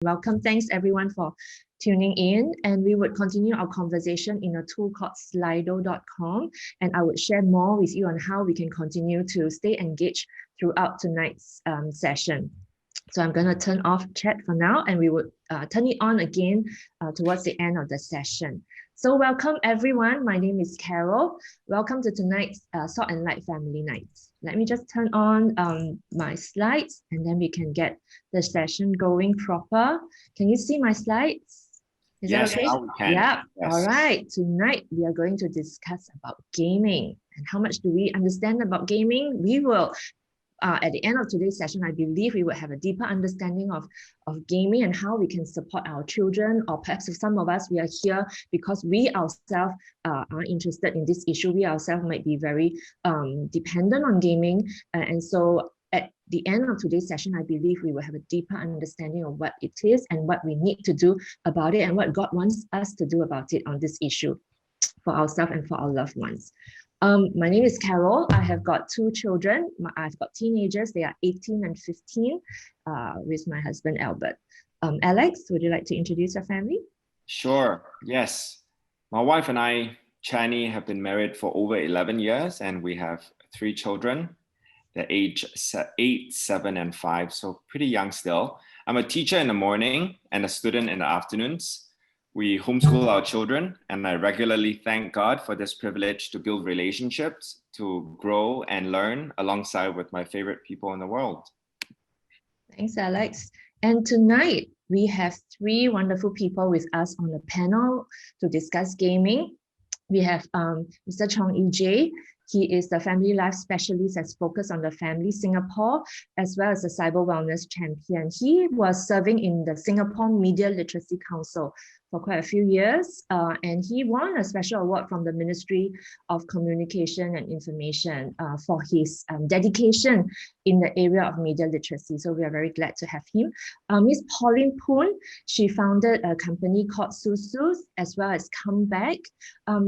Welcome. Thanks everyone for tuning in, and we would continue our conversation in a tool called slido.com, and I would share more with you on how we can continue to stay engaged throughout tonight's session. So I'm going to turn off chat for now, and we would turn it on again towards the end of the session. So welcome everyone. My name is Carol. Welcome to tonight's Salt&Light Family Night. Let me just turn on my slides, and then we can get the session going proper. Can you see my slides? Is yes, that okay? now we can. Yeah. Yes. All right. Tonight we are going to discuss about gaming and how much do we understand about gaming. We will at the end of today's session, I believe we will have a deeper understanding of gaming and how we can support our children, or perhaps if some of us, we are here because we ourselves are interested in this issue. We ourselves might be very dependent on gaming. And so at the end of today's session, I believe we will have a deeper understanding of what it is and what we need to do about it and what God wants us to do about it on this issue for ourselves and for our loved ones. My name is Carol. I have got two children. I've got teenagers. They are 18 and 15 with my husband, Albert. Alex, would you like to introduce your family? Sure. Yes. My wife and I, Chani, have been married for over 11 years, and we have 3 children. They're age 8, 7, and 5, so pretty young still. I'm a teacher in the morning and a student in the afternoons. We homeschool our children, and I regularly thank God for this privilege to build relationships, to grow and learn alongside with my favorite people in the world. Thanks, Alex. And tonight we have 3 wonderful people with us on the panel to discuss gaming. We have Mr. Chong Ee Jay. He is the family life specialist that's focused on the family Singapore, as well as the cyber wellness champion. He was serving in the Singapore Media Literacy Council for quite a few years, and he won a special award from the Ministry of Communication and Information for his dedication in the area of media literacy. So we are very glad to have him. Miss Pauline Phoon, she founded a company called SOOS, as well as Comeback.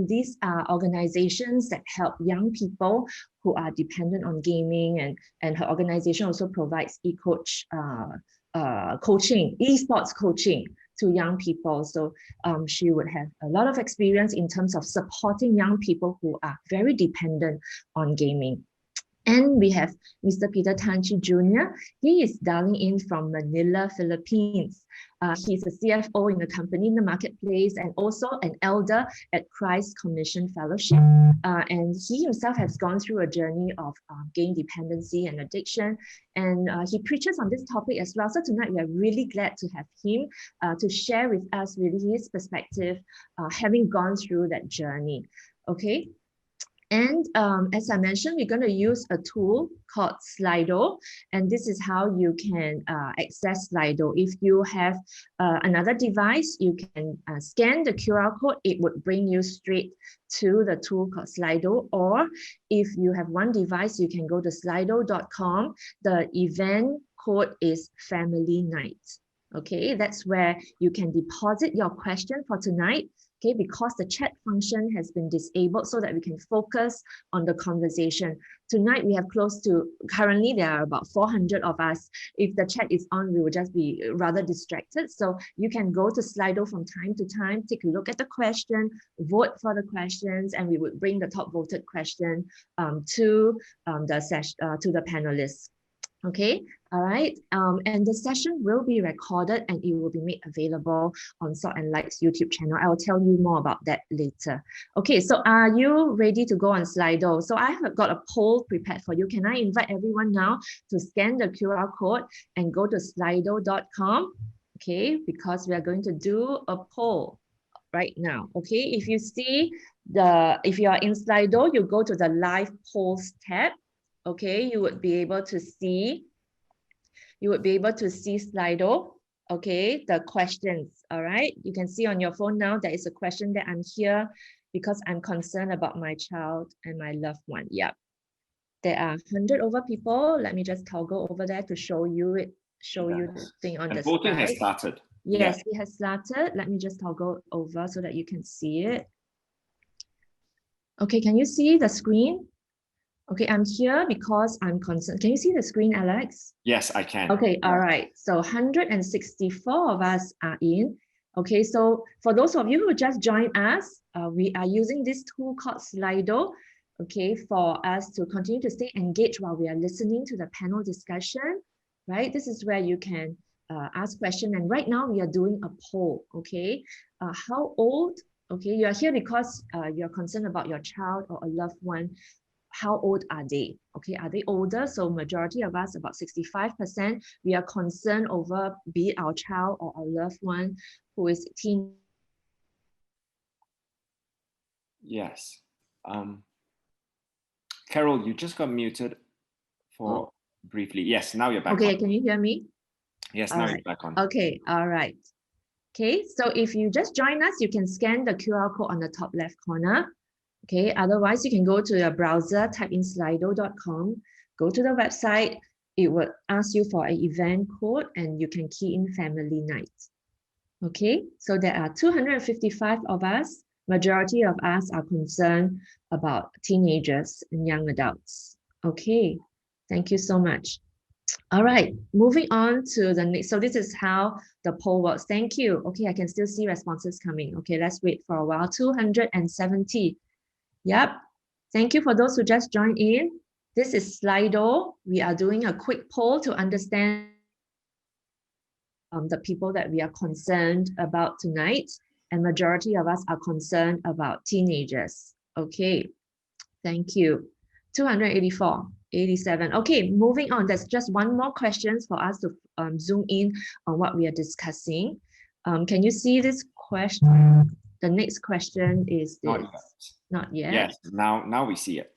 These are organizations that help young people who are dependent on gaming, and her organization also provides e-coach coaching, esports coaching to young people. So she would have a lot of experience in terms of supporting young people who are very dependent on gaming. And we have Mr. Peter Tan Chi Jr. He is dialing in from Manila, Philippines. He's a CFO in the company in the marketplace, and also an elder at Christ Commission Fellowship. And he himself has gone through a journey of game dependency and addiction. And he preaches on this topic as well. So tonight we are really glad to have him to share with us really his perspective, having gone through that journey. Okay. And as I mentioned, we're going to use a tool called Slido, and this is how you can access Slido. If you have another device, you can scan the QR code. It would bring you straight to the tool called Slido. Or if you have one device, you can go to slido.com. The event code is Family Night. Okay, that's where you can deposit your question for tonight. Okay, because the chat function has been disabled so that we can focus on the conversation. Tonight we have currently there are about 400 of us. If the chat is on, we will just be rather distracted. So you can go to Slido from time to time, take a look at the question, vote for the questions, and we would bring the top voted question to the panelists. Okay, all right. And the session will be recorded and it will be made available on Salt&Light's YouTube channel. I will tell you more about that later. Okay, so are you ready to go on Slido? So I have got a poll prepared for you. Can I invite everyone now to scan the QR code and go to slido.com? Okay, because we are going to do a poll right now. Okay, if you are in Slido, you go to the live polls tab. Okay, you would be able to see Slido. Okay, the questions. All right, you can see on your phone now there is a question that I'm here because I'm concerned about my child and my loved one. Yeah, there are 100 over people. Let me just toggle over there to show you it. You the thing on the voting slide. has started. Yes, it has started. Let me just toggle over so that you can see it. Okay, can you see the screen? Okay, I'm here because I'm concerned. Can you see the screen, Alex? Yes, I can. Okay, Yeah. all right. So 164 of us are in. Okay, so for those of you who just joined us, we are using this tool called Slido, okay, for us to continue to stay engaged while we are listening to the panel discussion, right? This is where you can ask questions. And right now we are doing a poll, okay? How old, okay, you are here because you're concerned about your child or a loved one. How old are they? Okay, are they older? So majority of us, about 65%, we are concerned over be it our child or our loved one who is teen. Yes. Carol, you just got muted for briefly. Yes, now you're back Okay, on. can you hear me? Yes, All now right. you're back on. Okay, all right. Okay, so if you just join us, you can scan the QR code on the top left corner. Okay, otherwise you can go to your browser, type in slido.com, go to the website, it will ask you for an event code and you can key in family night. Okay, so there are 255 of us. Majority of us are concerned about teenagers and young adults. Okay, thank you so much. All right, moving on to the next. So this is how the poll works. Thank you. Okay, I can still see responses coming. Okay, let's wait for a while. 270. Yep. Thank you for those who just joined in. This is Slido. We are doing a quick poll to understand the people that we are concerned about tonight, and majority of us are concerned about teenagers. Okay, thank you. 284, 87. Okay, moving on. There's just one more question for us to zoom in on what we are discussing. Can you see this question? The next question is this. Not yet. Not yet. Yes, now we see it.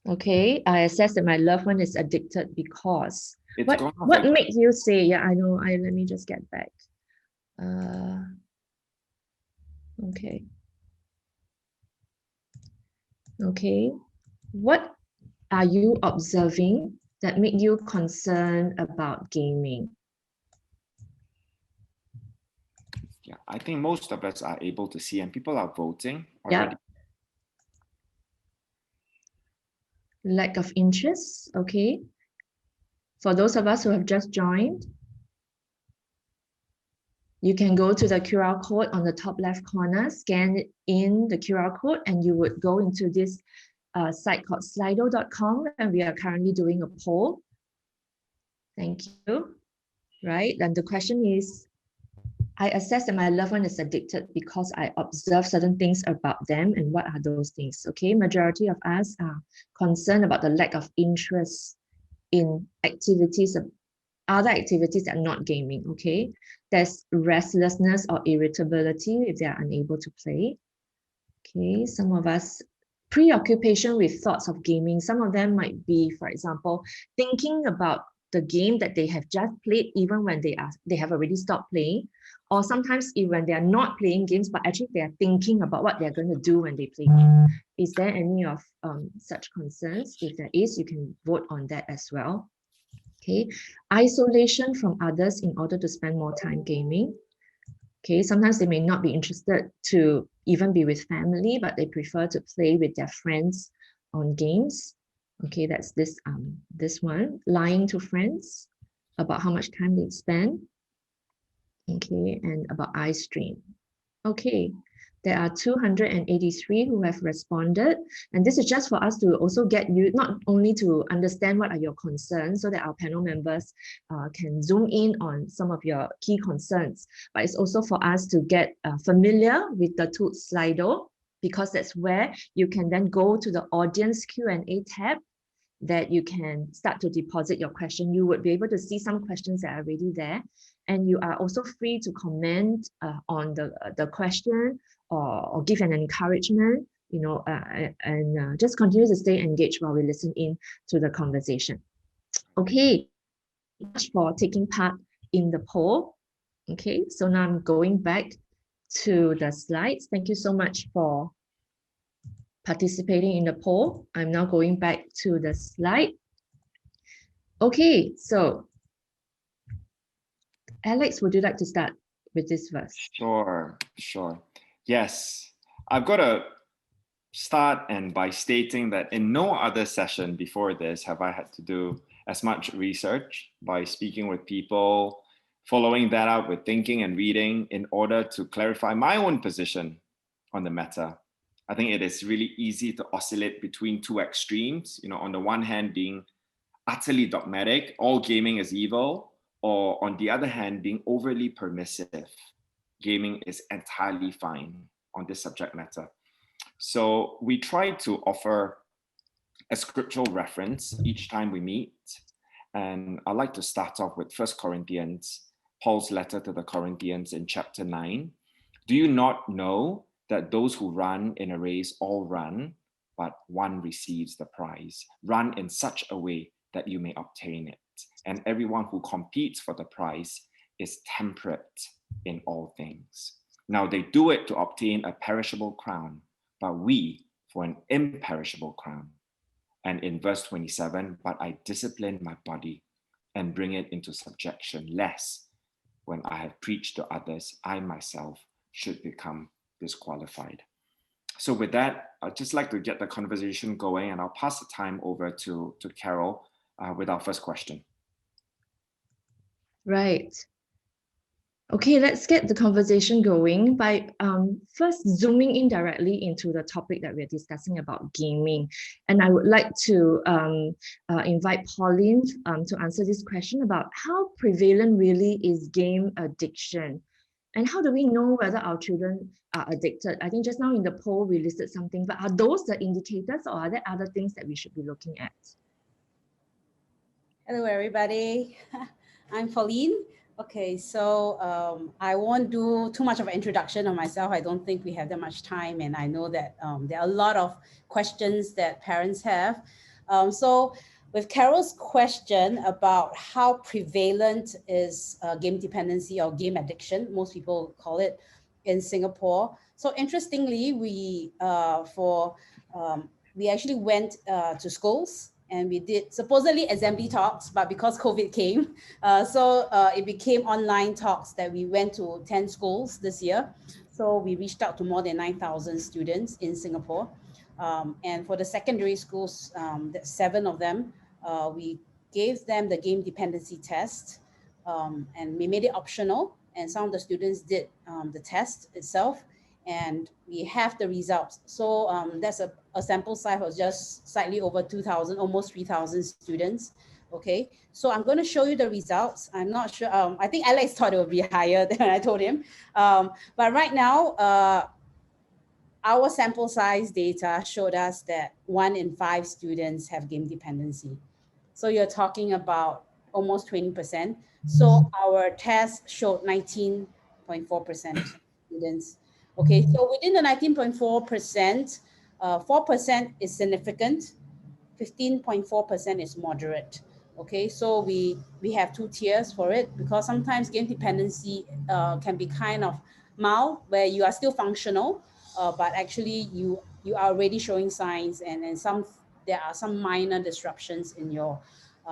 Okay, I assess that my loved one is addicted because. It's What makes you say, yeah, I know, let me just get back. Okay. Okay. What are you observing that make you concerned about gaming? Yeah, I think most of us are able to see, and people are voting already. Yeah. Lack of interest, okay. For those of us who have just joined, you can go to the QR code on the top left corner, scan in the QR code, and you would go into this site called slido.com, and we are currently doing a poll. Thank you. Right, and the question is, I assess that my loved one is addicted because I observe certain things about them, and what are those things? Okay, majority of us are concerned about the lack of interest in activities, other activities that are not gaming. Okay, there's restlessness or irritability if they are unable to play. Okay, some of us preoccupation with thoughts of gaming. Some of them might be, for example, thinking about the game that they have just played even when they have already stopped playing, or sometimes even when they are not playing games but actually they are thinking about what they're going to do when they play games. Is there any of such concerns? If there is, you can vote on that as well. Okay, isolation from others in order to spend more time gaming. Okay, sometimes they may not be interested to even be with family, but they prefer to play with their friends on games. Okay, that's this one. Lying to friends about how much time they spend. Okay, and about eye strain. Okay, there are 283 who have responded, and this is just for us to also get you, not only to understand what are your concerns so that our panel members can zoom in on some of your key concerns, but it's also for us to get familiar with the tool Slido, because that's where you can then go to the audience Q&A tab that you can start to deposit your question. You would be able to see some questions that are already there, and you are also free to comment on the question or give an encouragement, you know, and just continue to stay engaged while we listen in to the conversation. Okay, much for taking part in the poll. Okay, so now I'm going back to the slides. Thank you so much for participating in the poll. I'm now going back to the slide. Okay, so Alex, would you like to start with this verse? Sure. Yes, I've got to start and by stating that in no other session before this have I had to do as much research by speaking with people, following that up with thinking and reading in order to clarify my own position on the matter. I think it is really easy to oscillate between two extremes, on the one hand being utterly dogmatic, all gaming is evil, or on the other hand, being overly permissive. Gaming is entirely fine on this subject matter. So we try to offer a scriptural reference each time we meet. And I'd like to start off with 1 Corinthians, Paul's letter to the Corinthians in chapter 9. Do you not know that those who run in a race all run, but one receives the prize? Run in such a way that you may obtain it. And everyone who competes for the prize is temperate in all things. Now they do it to obtain a perishable crown, but we for an imperishable crown. And in verse 27, but I discipline my body and bring it into subjection, lest when I have preached to others, I myself should become disqualified. So with that, I'd just like to get the conversation going, and I'll pass the time over to Carol with our first question. Right. Okay, let's get the conversation going by first zooming in directly into the topic that we're discussing about gaming. And I would like to invite Pauline to answer this question about how prevalent really is game addiction, and how do we know whether our children are addicted? I think just now in the poll we listed something, but are those the indicators, or are there other things that we should be looking at? Hello, everybody. I'm Pauline. Okay, so I won't do too much of an introduction on myself. I don't think we have that much time, and I know that there are a lot of questions that parents have. So with Carol's question about how prevalent is game dependency or game addiction, most people call it, in Singapore. So interestingly, we actually went to schools, and we did supposedly assembly talks, but because COVID came, it became online talks that we went to 10 schools this year. So we reached out to more than 9,000 students in Singapore. And for the secondary schools, 7 of them, we gave them the game dependency test, and we made it optional. And some of the students did the test itself, and we have the results. So that's a sample size of just slightly over 2,000, almost 3,000 students. Okay, so I'm going to show you the results. I'm not sure. I think Alex thought it would be higher than I told him. But right now, our sample size data showed us that 1 in 5 students have game dependency. So you're talking about almost 20%. So our test showed 19.4% students. Okay, so within the 19.4%, 4% is significant, 15.4% is moderate. Okay, so we have 2 tiers for it, because sometimes game dependency can be kind of mild, where you are still functional, but actually you are already showing signs, and there are some minor disruptions in your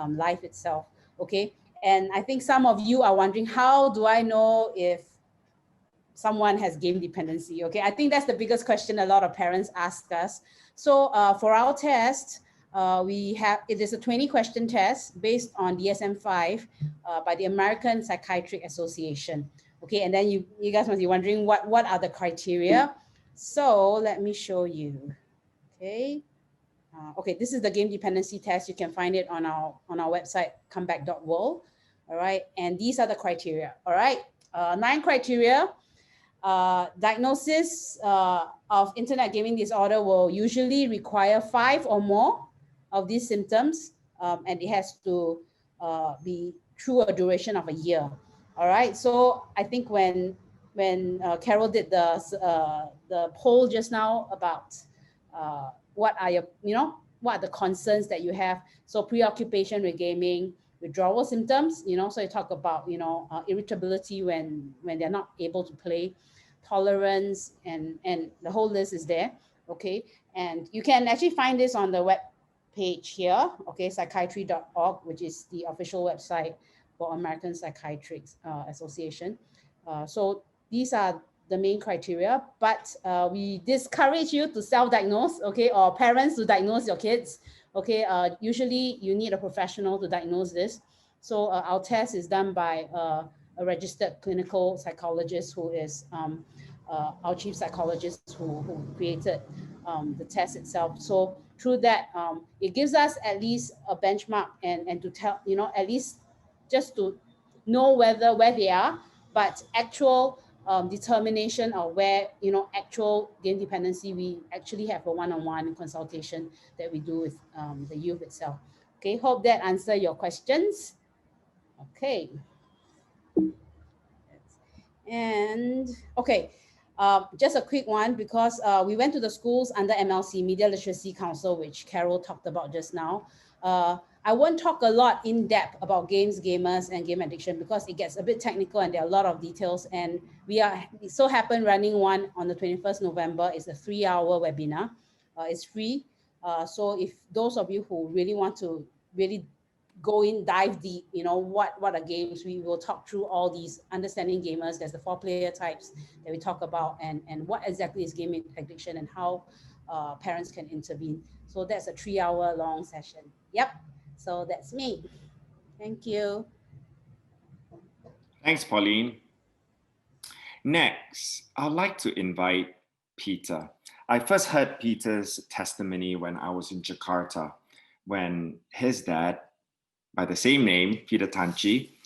life itself. Okay, and I think some of you are wondering, how do I know if someone has game dependency? Okay, I think that's the biggest question a lot of parents ask us. So for our test, it is a 20-question test based on DSM-5 by the American Psychiatric Association. Okay, and then you guys must be wondering what are the criteria. So let me show you. Okay. Okay, this is the game dependency test. You can find it on our website, comeback.world. All right, and these are the criteria. All right, 9 criteria. Diagnosis of internet gaming disorder will usually require 5 or more of these symptoms, and it has to be through a duration of a year. All right, so I think when Carol did the poll just now about what are the concerns that you have. So preoccupation with gaming, withdrawal symptoms, so you talk about, irritability when they're not able to play, tolerance, and the whole list is there. Okay, and you can actually find this on the web page here. Okay, psychiatry.org, which is the official website for American Psychiatric Association. So these are the main criteria, but we discourage you to self-diagnose, okay, or parents to diagnose your kids, okay. Usually you need a professional to diagnose this. So our test is done by a registered clinical psychologist who is our chief psychologist who created the test itself. So through that, it gives us at least a benchmark and to tell, you know, at least just to know where they are, but actual determination of where, you know, actual game dependency, we actually have a one-on-one consultation that we do with the youth itself. Okay, hope that answer your questions. Okay. And okay, just a quick one, because we went to the schools under MLC, Media Literacy Council, which Carol talked about just now. I won't talk a lot in depth about games, gamers, and game addiction because it gets a bit technical and there are a lot of details. And we so happen running one on the 21st November. It's a 3-hour webinar. It's free. So if those of you who really want to really go in, dive deep, you know, what are games, we will talk through all these understanding gamers. There's the 4 player types that we talk about, and what exactly is game addiction and how parents can intervene. So that's a 3-hour long session. Yep. So that's me. Thank you. Thanks, Pauline. Next, I'd like to invite Peter. I first heard Peter's testimony when I was in Jakarta, when his dad, by the same name, Peter Tanchi,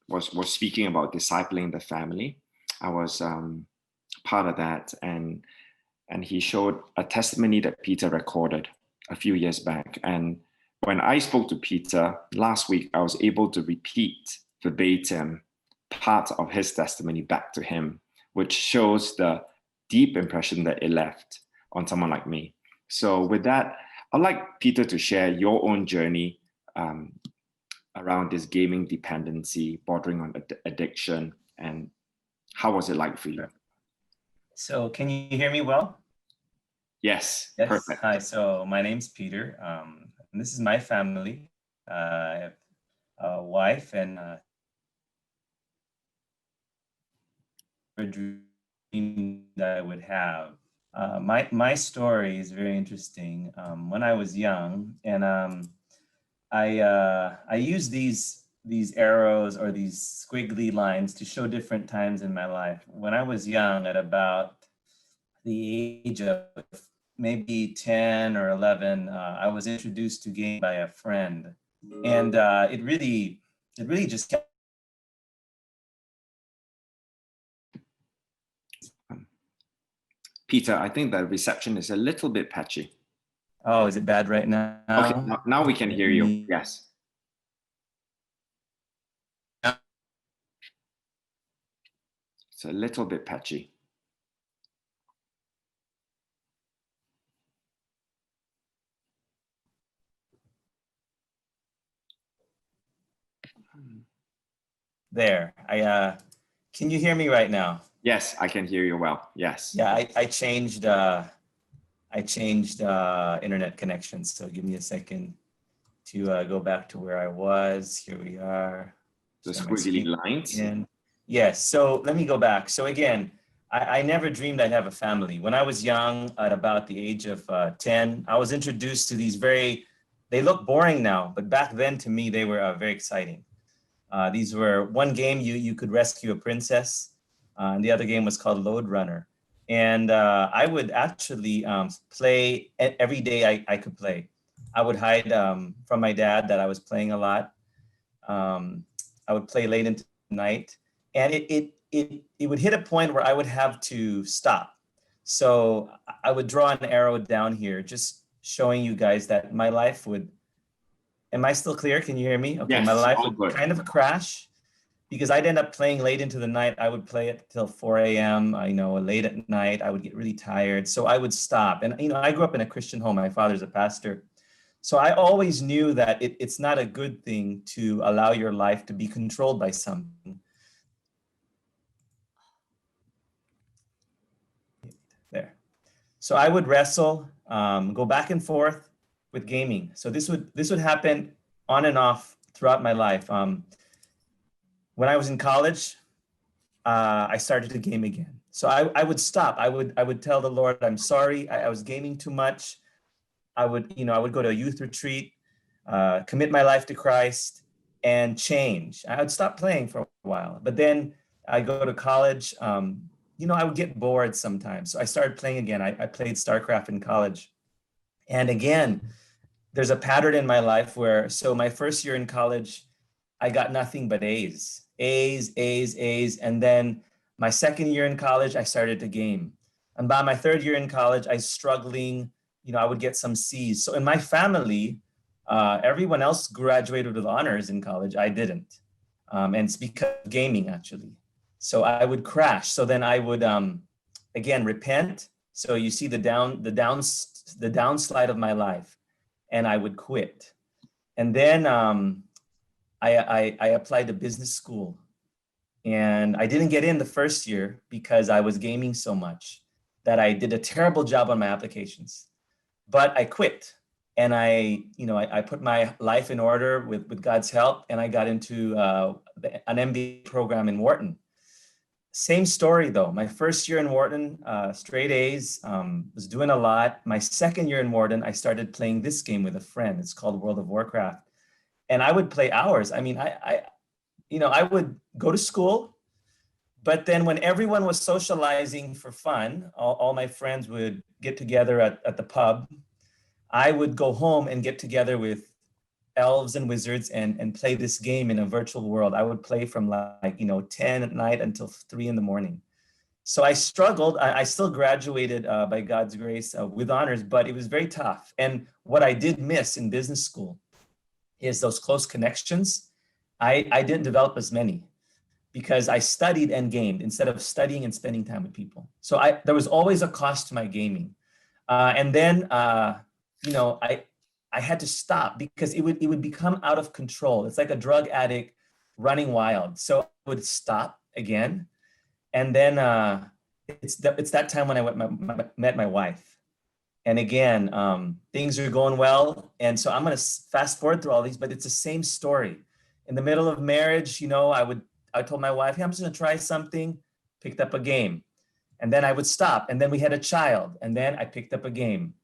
was speaking about discipling the family. I was part of that, and he showed a testimony that Peter recorded a few years back. And when I spoke to Peter last week, I was able to repeat verbatim part of his testimony back to him, which shows the deep impression that it left on someone like me. So with that, I'd like Peter to share your own journey around this gaming dependency, bordering on addiction, and how was it like for you? So can you hear me well? Yes, yes. Perfect. Hi, so my name's Peter, and this is my family. I have a wife and a dream that I would have. My story is very interesting. When I was young, and I use these arrows or these squiggly lines to show different times in my life. When I was young, at about the age of maybe 10 or 11, I was introduced to game by a friend, and it really just kept. Peter, I think the reception is a little bit patchy. Oh, is it bad right now? Okay, now we can hear you. Yes. It's a little bit patchy. There, can you hear me right now? Yes, I can hear you well. Yes. Yeah, I changed internet connections. So give me a second to go back to where I was. Here we are. The squiggly lines. Again. Yes. So let me go back. So again, I never dreamed I'd have a family. When I was young, at about the age of 10, I was introduced to these they look boring now, but back then to me, they were very exciting. These were one game you could rescue a princess, and the other game was called Load Runner. And I would actually play every day I could play. I would hide from my dad that I was playing a lot. I would play late into the night, and it would hit a point where I would have to stop. So I would draw an arrow down here, just showing you guys that my life would. Am I still clear? Can you hear me? Okay, yes, my life would kind of crash because I'd end up playing late into the night. I would play it till 4 a.m. Late at night. I would get really tired, so I would stop. And I grew up in a Christian home. My father's a pastor. So I always knew that it's not a good thing to allow your life to be controlled by something. There. So I would wrestle, go back and forth with gaming. So this would happen on and off throughout my life. When I was in college, I started to game again. So I would stop. I would tell the Lord, I'm sorry, I was gaming too much. I would go to a youth retreat, commit my life to Christ, and change. I would stop playing for a while, but then I go to college. I would get bored sometimes. So I started playing again. I played StarCraft in college. And again, there's a pattern in my life where, so my first year in college, I got nothing but A's. And then my second year in college, I started to game. And by my third year in college, I was struggling, I would get some C's. So in my family, everyone else graduated with honors in college. I didn't. And it's because of gaming, actually. So I would crash. So then I would, again, repent. So you see the downslide of my life, and I would quit. And then I applied to business school, and I didn't get in the first year because I was gaming so much that I did a terrible job on my applications. But I quit, and I put my life in order with God's help, and I got into an MBA program in Wharton. Same story though. My first year in Wharton, straight A's, was doing a lot. My second year in Wharton, I started playing this game with a friend. It's called World of Warcraft. And I would play hours. I mean, I would go to school, but then when everyone was socializing for fun, all my friends would get together at the pub. I would go home and get together with elves and wizards and play this game in a virtual world. I would play from 10 at night until 3 in the morning. So I struggled. I still graduated by God's grace with honors, but it was very tough. And what I did miss in business school is those close connections. I didn't develop as many because I studied and gamed instead of studying and spending time with people. So there was always a cost to my gaming. And then, I had to stop because it would become out of control. It's like a drug addict running wild. So I would stop again. And then it's that time when I met my wife. And again, things are going well. And so I'm going to fast forward through all these, but it's the same story. In the middle of marriage, I told my wife, hey, I'm just going to try something, picked up a game. And then I would stop. And then we had a child. And then I picked up a game.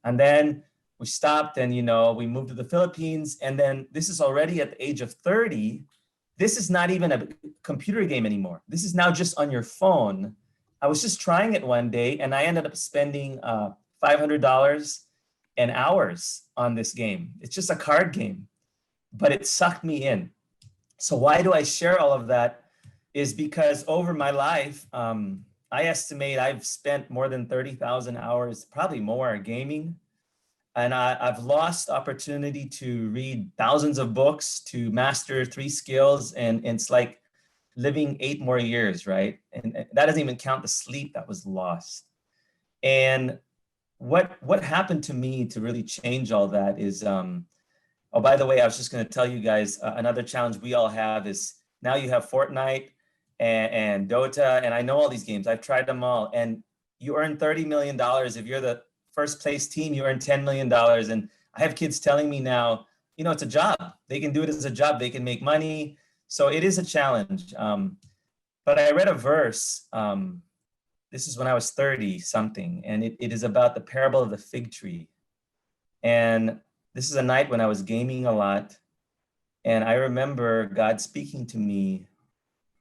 And then we stopped and, we moved to the Philippines. And then this is already at the age of 30. This is not even a computer game anymore. This is now just on your phone. I was just trying it one day and I ended up spending $500 and hours on this game. It's just a card game, but it sucked me in. So why do I share all of that? Is because over my life, I estimate I've spent more than 30,000 hours, probably more, gaming. And I've lost opportunity to read thousands of books, to master 3 skills. And it's like living 8 more years, right? And that doesn't even count the sleep that was lost. And what happened to me to really change all that is, oh, by the way, I was just going to tell you guys, another challenge we all have is now you have Fortnite and Dota, and I know all these games. I've tried them all. And you earn $30 million. If you're the first place team, you earn $10 million. And I have kids telling me now, it's a job. They can do it as a job. They can make money. So it is a challenge. But I read a verse. This is when I was 30 something. And it is about the parable of the fig tree. And this is a night when I was gaming a lot. And I remember God speaking to me.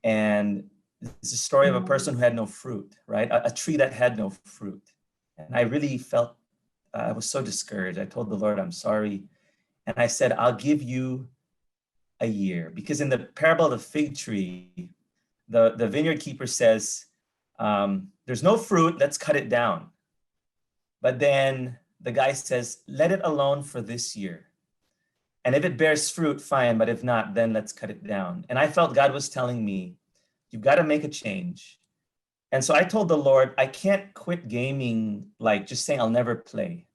And it's a story of a person who had no fruit, right? A tree that had no fruit. And I really felt, I was so discouraged. I told the Lord, I'm sorry. And I said, I'll give you a year. Because in the parable of the fig tree, the vineyard keeper says, there's no fruit, let's cut it down. But then the guy says, let it alone for this year. And if it bears fruit, fine. But if not, then let's cut it down. And I felt God was telling me, you've got to make a change. And so I told the Lord, I can't quit gaming, like just saying I'll never play,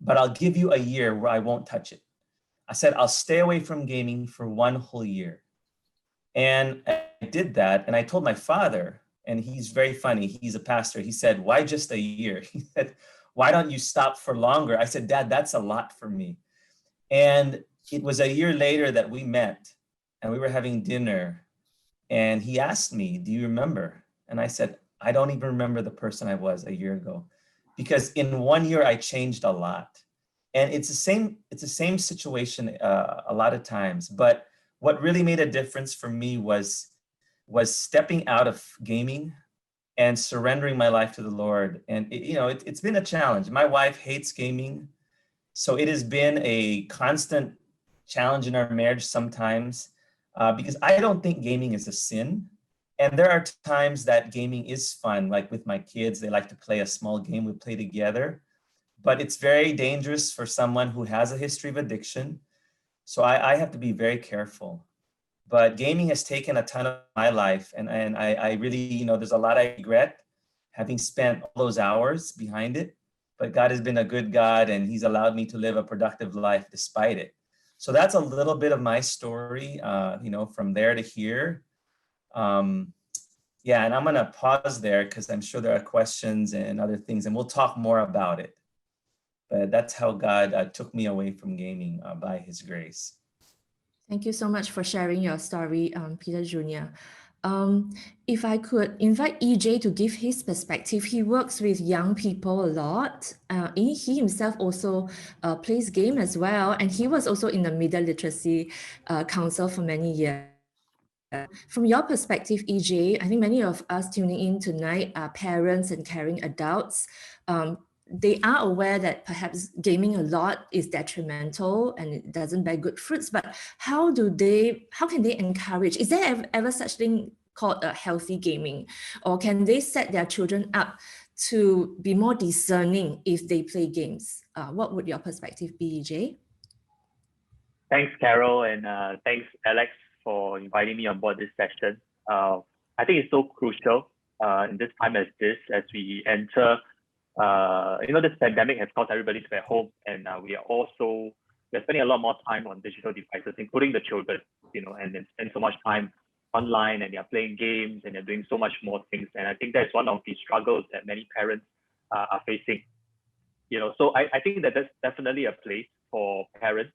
but I'll give you a year where I won't touch it. I said, I'll stay away from gaming for 1 whole year. And I did that. And I told my father, and he's very funny. He's a pastor. He said, why just a year? He said, why don't you stop for longer? I said, Dad, that's a lot for me. And it was a year later that we met and we were having dinner. And he asked me, do you remember? And I said, I don't even remember the person I was a year ago, because in 1 year I changed a lot. And it's the same situation a lot of times. But what really made a difference for me was stepping out of gaming and surrendering my life to the Lord. And it's been a challenge. My wife hates gaming, so it has been a constant challenge in our marriage sometimes, because I don't think gaming is a sin. And there are times that gaming is fun, like with my kids, they like to play a small game, we play together. But it's very dangerous for someone who has a history of addiction. So I have to be very careful. But gaming has taken a ton of my life, and I really, there's a lot I regret having spent all those hours behind it. But God has been a good God, and he's allowed me to live a productive life despite it. So that's a little bit of my story, from there to here. Yeah, and I'm gonna pause there because I'm sure there are questions and other things, and we'll talk more about it. But that's how God took me away from gaming by his grace. Thank you so much for sharing your story, Peter Jr. If I could invite EJ to give his perspective, he works with young people a lot. He himself also plays game as well, and he was also in the media literacy council for many years. From your perspective, EJ, I think many of us tuning in tonight are parents and caring adults. They are aware that perhaps gaming a lot is detrimental and it doesn't bear good fruits, but how can they encourage? Is there ever such thing called a healthy gaming? Or can they set their children up to be more discerning if they play games? What would your perspective be, EJ? Thanks, Carol, and thanks, Alex, for inviting me on board this session. I think it's so crucial in this time as we enter. This pandemic has caused everybody to be at home, and we're spending a lot more time on digital devices, including the children, and they spend so much time online, and they're playing games, and they're doing so much more things. And I think that's one of the struggles that many parents are facing. So I think that there's definitely a place for parents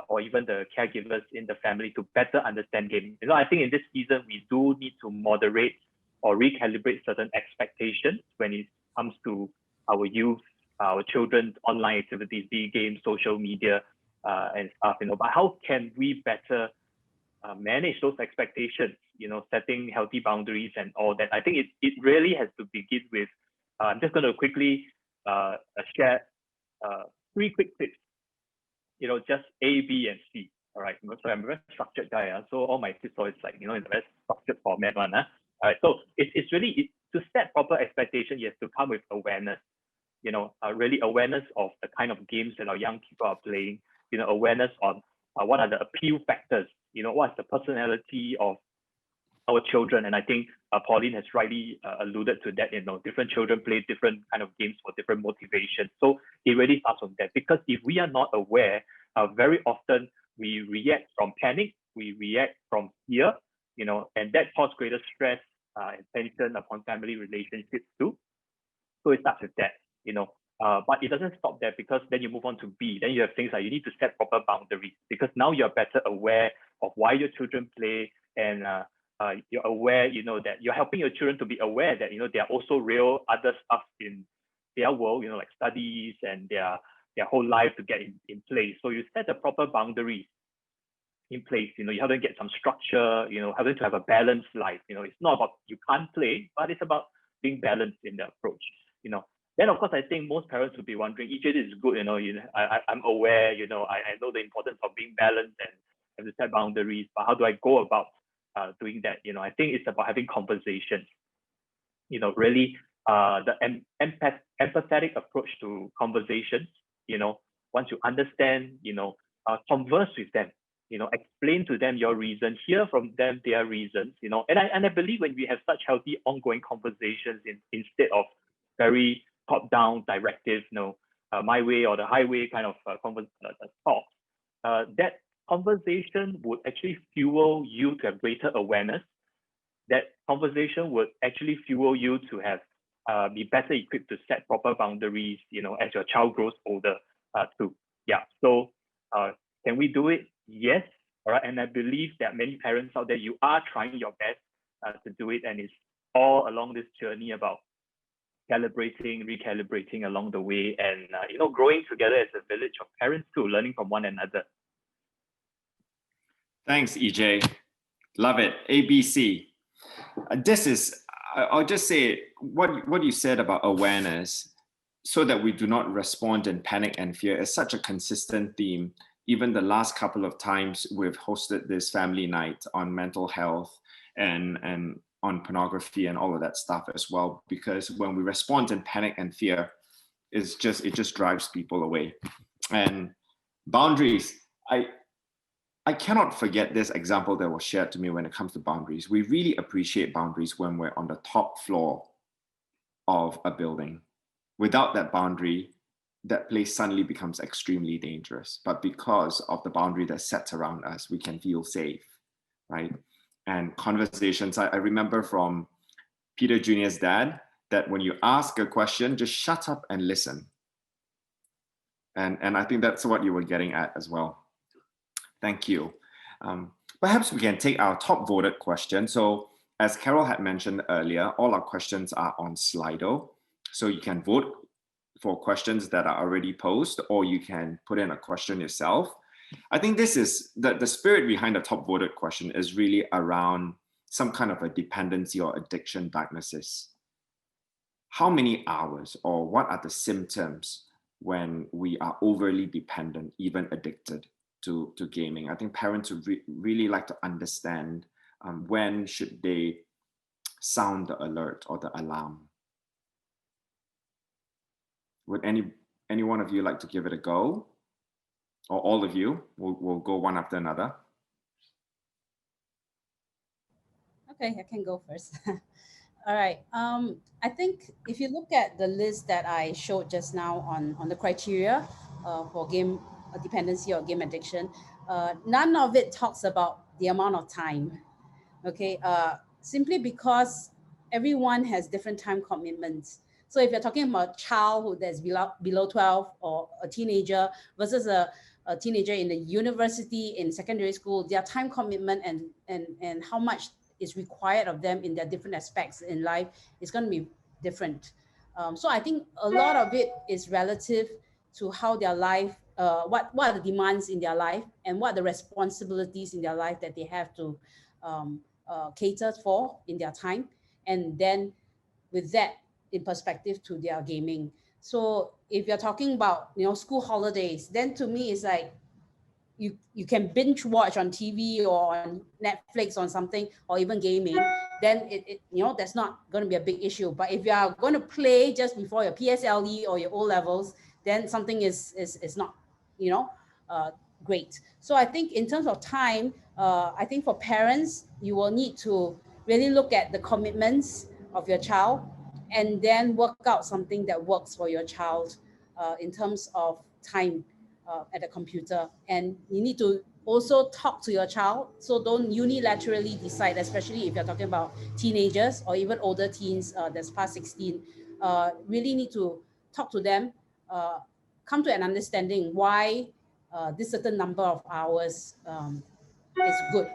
or even the caregivers in the family to better understand gaming. I think in this season, we do need to moderate or recalibrate certain expectations when it comes to our youth, our children's online activities, be games, social media, and stuff. But how can we better manage those expectations? Setting healthy boundaries and all that. I think it really has to begin with. I'm just going to quickly share 3 quick tips. Just A, B, and C. All right. So I'm a very structured guy. So all my tips are like in a very structured format one. All right. So it's really to set proper expectation. You have to come with awareness. Really awareness of the kind of games that our young people are playing. Awareness on what are the appeal factors. What's the personality of our children. And I think Pauline has rightly alluded to that. Different children play different kind of games for different motivations. So it really starts from that, because if we are not aware, very often we react from panic, we react from fear, and that causes greater stress and tension upon family relationships too. So it starts with that, but it doesn't stop there, because then you move on to B. Then you have things like you need to set proper boundaries, because now you're better aware of why your children play, and you're aware, that you're helping your children to be aware that, there are also real other stuff in their world, like studies and their whole life to get in place. So you set the proper boundaries in place. You help them get some structure, help them to have a balanced life. It's not about you can't play, but it's about being balanced in the approach. Then of course I think most parents would be wondering, EJ, this is good, I'm aware, I know the importance of being balanced and have to set boundaries, but how do I go about doing that? I think it's about having conversations. Really the empathetic approach to conversations. Once you understand, converse with them. Explain to them your reason, hear from them their reasons. And I believe when we have such healthy ongoing conversations instead of very top-down directive, my way or the highway kind of talk, that conversation would actually fuel you to have greater awareness. That conversation would actually fuel you to have be better equipped to set proper boundaries, as your child grows older too. Yeah. So can we do it? Yes. All right. And I believe that many parents out there, you are trying your best to do it, and it's all along this journey about calibrating, recalibrating along the way, and growing together as a village of parents too, learning from one another. Thanks, EJ. Love it. ABC. This is, I'll just say what you said about awareness, so that we do not respond in panic and fear, is such a consistent theme. Even the last couple of times we've hosted this family night on mental health and on pornography and all of that stuff as well, because when we respond in panic and fear, it just drives people away. And boundaries, I cannot forget this example that was shared to me when it comes to boundaries. We really appreciate boundaries when we're on the top floor of a building. Without that boundary, that place suddenly becomes extremely dangerous. But because of the boundary that's set around us, we can feel safe, right? And conversations, I remember from Peter Jr.'s dad, that when you ask a question, just shut up and listen. And I think that's what you were getting at as well. Thank you. Perhaps we can take our top voted question. So as Carol had mentioned earlier, all our questions are on Slido. So you can vote for questions that are already posted, or you can put in a question yourself. I think this is the spirit behind the top voted question is really around some kind of a dependency or addiction diagnosis. How many hours, or what are the symptoms when we are overly dependent, even addicted to gaming? I think parents would really like to understand when should they sound the alert or the alarm. Would any one of you like to give it a go? Or all of you? We'll go one after another. Okay, I can go first. All right. I think if you look at the list that I showed just now on the criteria for game dependency or game addiction, none of it talks about the amount of time. Okay, simply because everyone has different time commitments. So if you're talking about a child who that's below 12 or a teenager versus a teenager in the university, in secondary school, their time commitment and how much is required of them in their different aspects in life is going to be different. So I think a lot of it is relative to how their life, what are the demands in their life, and what are the responsibilities in their life that they have to cater for in their time, and then with that in perspective to their gaming. So if you're talking about school holidays, then to me it's like you can binge watch on TV or on Netflix on something, or even gaming, then it that's not going to be a big issue. But if you are going to play just before your PSLE or your O levels, then something is not great. So I think in terms of time, I think for parents, you will need to really look at the commitments of your child and then work out something that works for your child in terms of time at the computer. And you need to also talk to your child. So don't unilaterally decide, especially if you're talking about teenagers or even older teens that's past 16. Really need to talk to them, come to an understanding why this certain number of hours is good.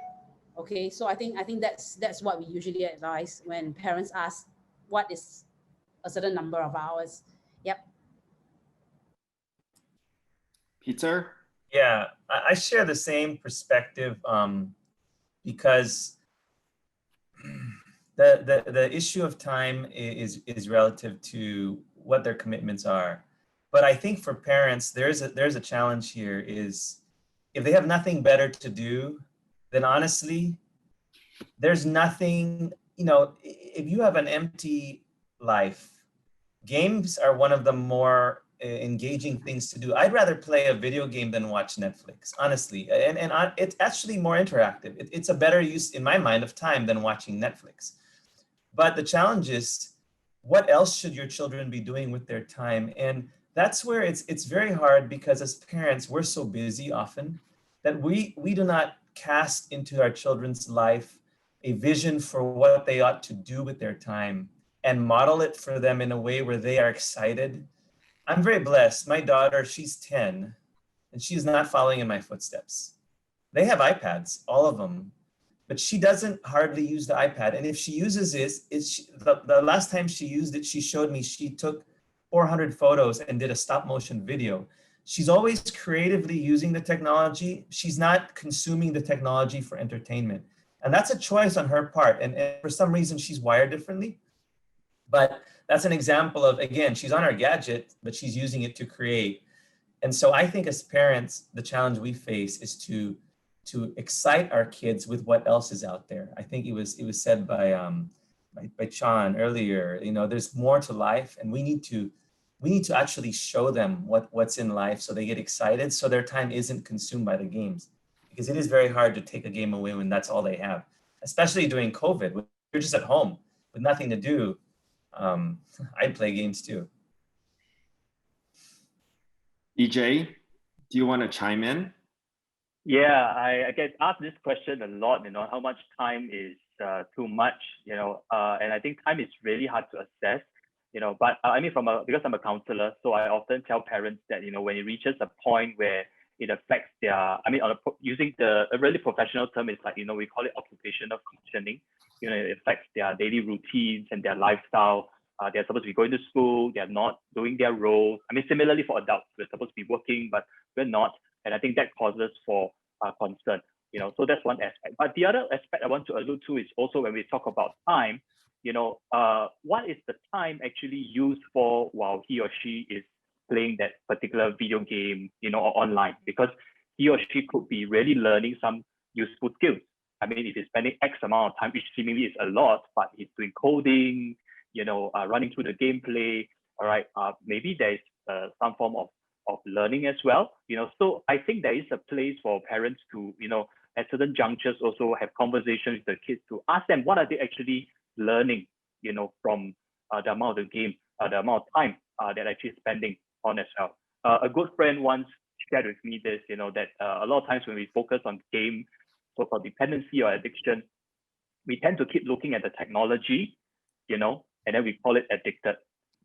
Okay, so I think that's what we usually advise when parents ask what is a certain number of hours. Yep. Peter? Yeah, I share the same perspective because the issue of time is relative to what their commitments are. But I think for parents, there's a challenge here is if they have nothing better to do, then honestly, there's nothing, if you have an empty life, games are one of the more engaging things to do. I'd rather play a video game than watch Netflix, honestly. And it's actually more interactive. It's a better use, in my mind, of time than watching Netflix. But the challenge is, what else should your children be doing with their time? And that's where it's very hard, because as parents, we're so busy often that we do not cast into our children's life a vision for what they ought to do with their time and model it for them in a way where they are excited. I'm very blessed. My daughter, she's 10, and she's not following in my footsteps. They have iPads, all of them. but she doesn't hardly use the iPad. And if she uses this, the last time she used it, she showed me she took 400 photos and did a stop motion video. She's always creatively using the technology. She's not consuming the technology for entertainment. And that's a choice on her part. And for some reason, she's wired differently. But that's an example of, again, she's on her gadget, but she's using it to create. And so I think as parents, the challenge we face is to excite our kids with what else is out there. I think it was said by Chan earlier, you know, there's more to life, and we need to actually show them what's in life so they get excited, so their time isn't consumed by the games. Because it is very hard to take a game away when that's all they have, especially during COVID, when you're just at home with nothing to do. I'd play games too. EJ, do you want to chime in? Yeah, I get asked this question a lot, you know, how much time is too much, you know, and I think time is really hard to assess, you know, but I mean, because I'm a counselor, so I often tell parents that, you know, when it reaches a point where it affects their, I mean, using a really professional term, it's like, you know, we call it occupational functioning, you know, it affects their daily routines and their lifestyle. They're supposed to be going to school, they're not doing their roles. I mean, similarly for adults, we're supposed to be working, but we're not. And I think that causes for concern, you know, so that's one aspect. But the other aspect I want to allude to is also when we talk about time, you know, what is the time actually used for while he or she is playing that particular video game, you know, or online? Because he or she could be really learning some useful skills. I mean, if he's spending X amount of time, which seemingly is a lot, but he's doing coding, you know, running through the gameplay, all right, maybe there's some form of learning as well, you know. So I think there is a place for parents to, you know, at certain junctures also have conversations with the kids to ask them what are they actually learning, you know, from the amount of the game, the amount of time they're actually spending on as well. A good friend once shared with me this, you know, that a lot of times when we focus on game, so-called dependency or addiction, we tend to keep looking at the technology, you know, and then we call it addicted.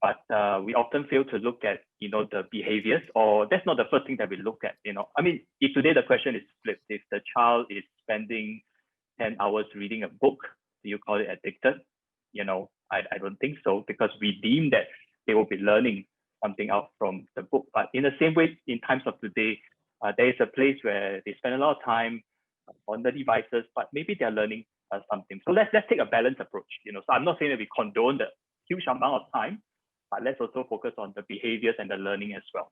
But we often fail to look at, you know, the behaviors, or that's not the first thing that we look at, you know. I mean, if today the question is flipped, if the child is spending 10 hours reading a book, do you call it addicted? You know, I don't think so, because we deem that they will be learning something out from the book. But in the same way, in times of today, there is a place where they spend a lot of time on the devices, but maybe they're learning something. So let's take a balanced approach, you know. So I'm not saying that we condone the huge amount of time, but let's also focus on the behaviors and the learning as well.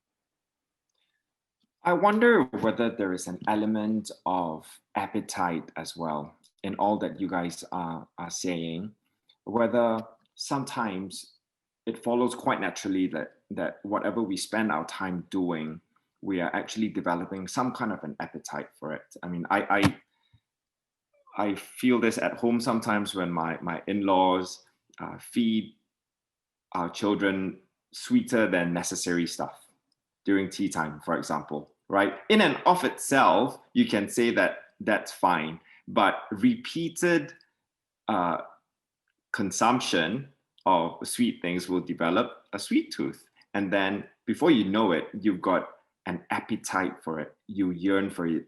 I wonder whether there is an element of appetite as well in all that you guys are saying, whether sometimes it follows quite naturally that whatever we spend our time doing, we are actually developing some kind of an appetite for it. I mean, I feel this at home sometimes when my in-laws feed our children sweeter than necessary stuff during tea time, for example, right? In and of itself, you can say that that's fine, but repeated consumption of sweet things will develop a sweet tooth. And then before you know it, you've got an appetite for it. You yearn for it,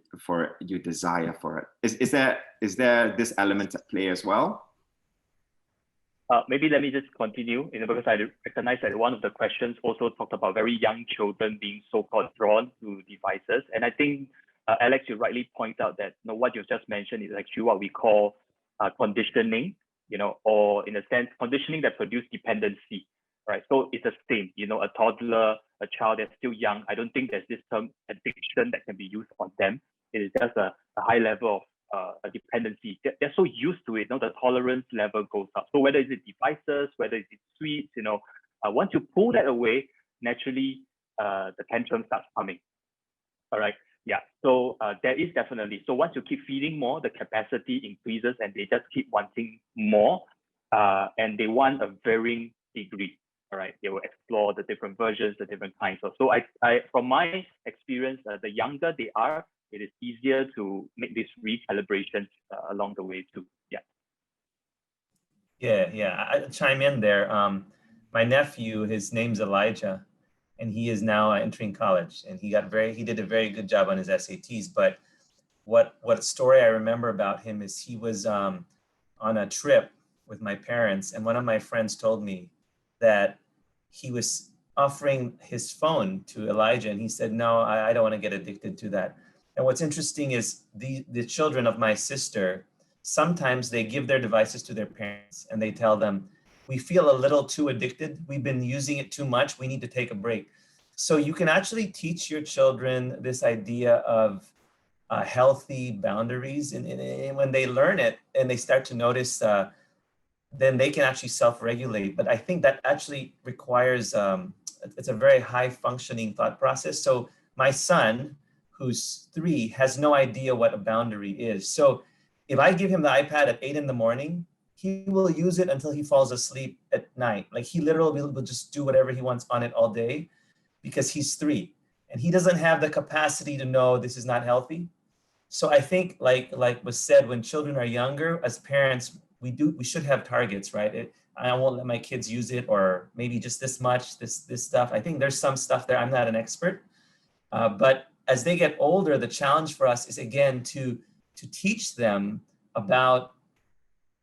you desire for it. Is there this element at play as well? Maybe let me just continue, you know, because I recognize that one of the questions also talked about very young children being so-called drawn to devices. And I think, Alex, you rightly point out that, you know, what you've just mentioned is actually what we call conditioning, you know, or in a sense, conditioning that produces dependency, right? So it's the same, you know, a toddler, a child that's still young. I don't think there's this term addiction that can be used on them. It is just a high level of a dependency. They're so used to it, you know, the tolerance level goes up. So whether it's devices, whether it's sweets, you know, once you pull that away, naturally the tantrum starts coming. All right, yeah. So there is definitely. So once you keep feeding more, the capacity increases, and they just keep wanting more, and they want a varying degree. All right, they will explore the different versions, the different kinds. So I from my experience, the younger they are, it is easier to make these recalibrations along the way too. Yeah. Yeah. I chime in there. My nephew, his name's Elijah, and he is now entering college, and he did a very good job on his SATs. But what story I remember about him is he was on a trip with my parents, and one of my friends told me that he was offering his phone to Elijah, and he said, no, I don't want to get addicted to that. And what's interesting is the children of my sister, sometimes they give their devices to their parents and they tell them, we feel a little too addicted. We've been using it too much. We need to take a break. So you can actually teach your children this idea of healthy boundaries. And when they learn it and they start to notice, then they can actually self-regulate. But I think that actually requires, it's a very high functioning thought process. So my son, who's 3, has no idea what a boundary is. So if I give him the iPad at 8 in the morning, he will use it until he falls asleep at night. Like he literally will just do whatever he wants on it all day because he's 3 and he doesn't have the capacity to know this is not healthy. So I think like was said, when children are younger, as parents, we should have targets, right? I won't let my kids use it, or maybe just this much, this stuff. I think there's some stuff there. I'm not an expert, but as they get older, the challenge for us is again to teach them about,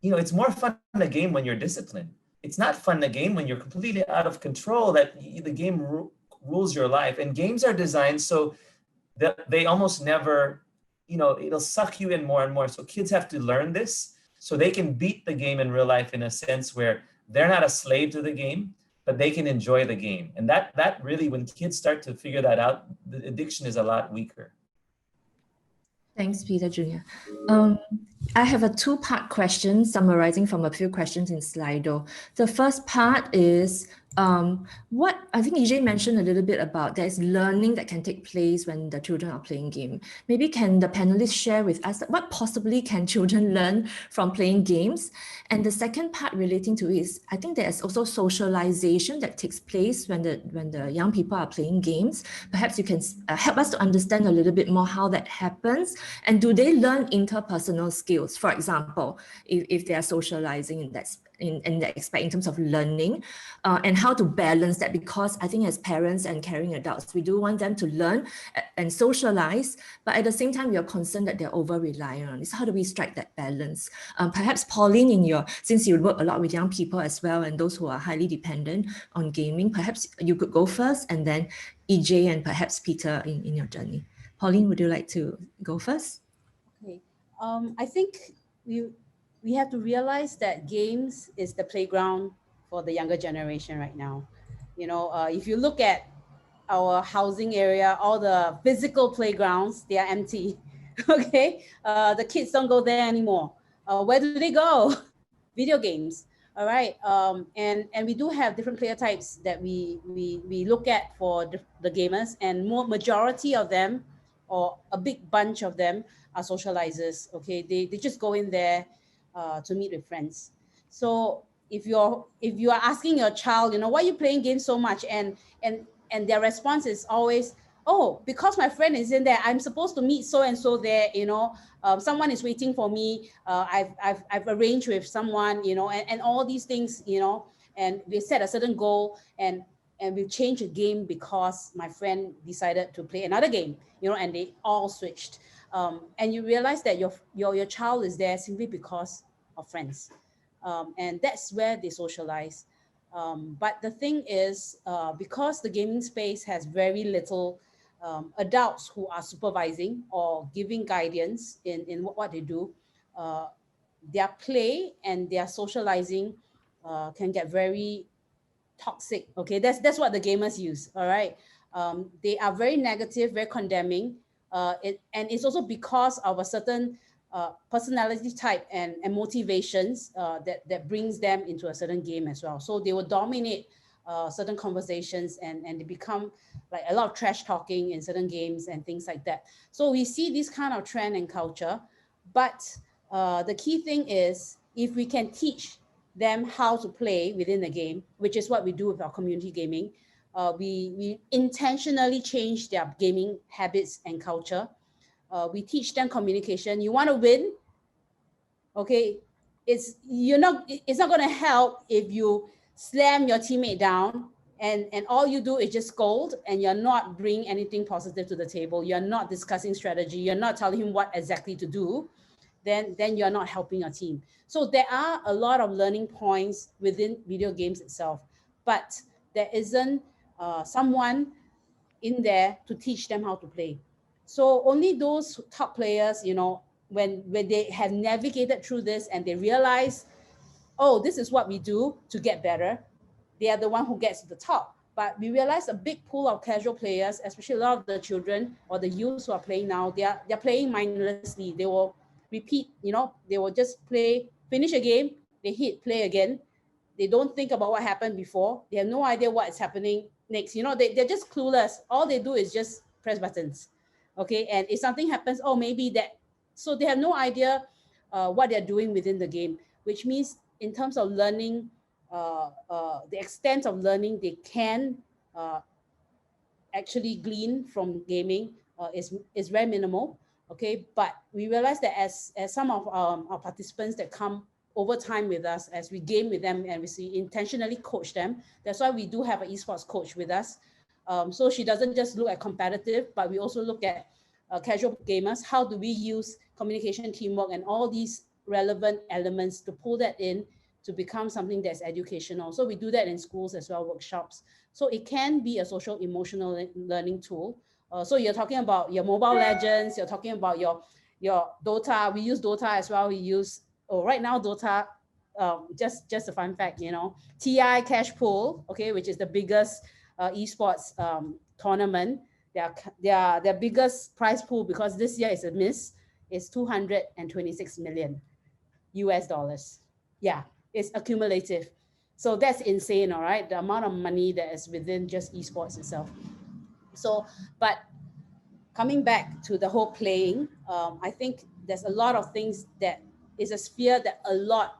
it's more fun in a game when you're disciplined. It's not fun in a game when you're completely out of control, that the game rules your life. And games are designed so that they almost never, it'll suck you in more and more. So kids have to learn this so they can beat the game in real life in a sense where they're not a slave to the game, but they can enjoy the game. And that really, when kids start to figure that out, the addiction is a lot weaker. Thanks, Peter Jr. I have a 2-part question summarizing from a few questions in Slido. The first part is what I think EJ mentioned a little bit about, there's learning that can take place when the children are playing game. Maybe can the panelists share with us what possibly can children learn from playing games? And the second part relating to it is, I think there's also socialization that takes place when the young people are playing games. Perhaps you can help us to understand a little bit more how that happens. And do they learn interpersonal skills? For example, if they are socializing in that in the aspect in terms of learning, and how to balance that, because I think as parents and caring adults, we do want them to learn and socialize, but at the same time, we are concerned that they're over-relying on this. How do we strike that balance? Perhaps Pauline, since you work a lot with young people as well, and those who are highly dependent on gaming, perhaps you could go first, and then EJ and perhaps Peter in your journey. Pauline, would you like to go first? Okay, I think we have to realize that games is the playground for the younger generation right now. If you look at our housing area, all the physical playgrounds, they are empty. Okay, the kids don't go there anymore. Where do they go? Video games. All right, and we do have different player types that we look at for the gamers, and majority of them, or a big bunch of them, are socializers. Okay, they just go in there to meet with friends. So if you are asking your child, why are you playing games so much, and their response is always, oh, because my friend is in there, I'm supposed to meet so and so there. Someone is waiting for me. I've arranged with someone. And all these things. And we set a certain goal, and we've changed the game because my friend decided to play another game. And they all switched. And you realize that your child is there simply because of friends, and that's where they socialize. But the thing is, because the gaming space has very little adults who are supervising or giving guidance in what they do, their play and their socializing can get very toxic. Okay, that's what the gamers use. All right, they are very negative, very condemning. And it's also because of a certain personality type and motivations that brings them into a certain game as well. So they will dominate certain conversations, and they become like a lot of trash talking in certain games and things like that. So we see this kind of trend and culture, but the key thing is, if we can teach them how to play within the game, which is what we do with our community gaming, we intentionally change their gaming habits and culture. We teach them communication. You want to win, okay? It's not going to help if you slam your teammate down and all you do is just scold, and you're not bringing anything positive to the table, you're not discussing strategy, you're not telling him what exactly to do, then you're not helping your team. So there are a lot of learning points within video games itself, but there isn't someone in there to teach them how to play. So only those top players, you know, when they have navigated through this and they realize, oh, this is what we do to get better, they are the one who gets to the top. But we realize a big pool of casual players, especially a lot of the children or the youths who are playing now, they're playing mindlessly. They will repeat, you know, they will just play, finish a game, they hit play again. They don't think about what happened before. They have no idea what is happening next. You know, they're just clueless. All they do is just press buttons. Okay, and if something happens, oh, maybe that. So they have no idea what they're doing within the game, which means in terms of learning, the extent of learning they can actually glean from gaming is very minimal. Okay, but we realize that as some of our participants that come over time with us, as we game with them and we intentionally coach them, that's why we do have an esports coach with us. So she doesn't just look at competitive, but we also look at casual gamers. How do we use communication, teamwork, and all these relevant elements to pull that in to become something that's educational? So we do that in schools as well, workshops. So it can be a social emotional learning tool. So you're talking about your Mobile Legends, you're talking about your Dota. We use Dota as well. We use, right now Dota, just a fun fact, you know, TI Cash Pool, okay, which is the biggest esports tournament. Their biggest prize pool, because this year is a miss, is 226 million US dollars. Yeah, it's accumulative. So that's insane, all right? The amount of money that is within just esports itself. So, but coming back to the whole playing, I think there's a lot of things that is a sphere that a lot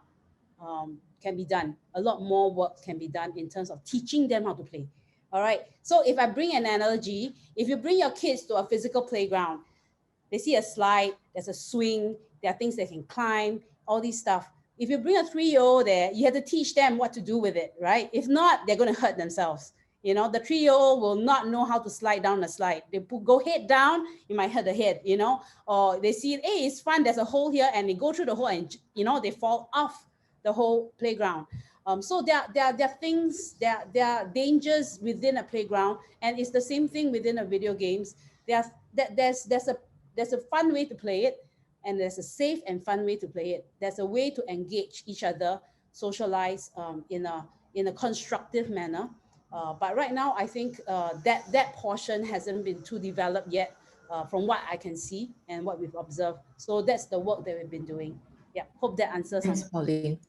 can be done. A lot more work can be done in terms of teaching them how to play. All right. So if I bring an analogy, if you bring your kids to a physical playground, they see a slide, there's a swing, there are things they can climb, all these stuff. If you bring a 3-year-old there, you have to teach them what to do with it, right? If not, they're going to hurt themselves. You know, the 3-year-old will not know how to slide down the slide. They go head down, you might hurt the head, you know, or they see, hey, it's fun, there's a hole here, and they go through the hole and, you know, they fall off the whole playground. So there are things, there are dangers within a playground, and it's the same thing within a video games. There's a fun way to play it, and there's a safe and fun way to play it. There's a way to engage each other, socialize in a constructive manner. But right now, I think that portion hasn't been too developed yet, from what I can see and what we've observed. So that's the work that we've been doing. Yeah, hope that answers. Thanks, Pauline.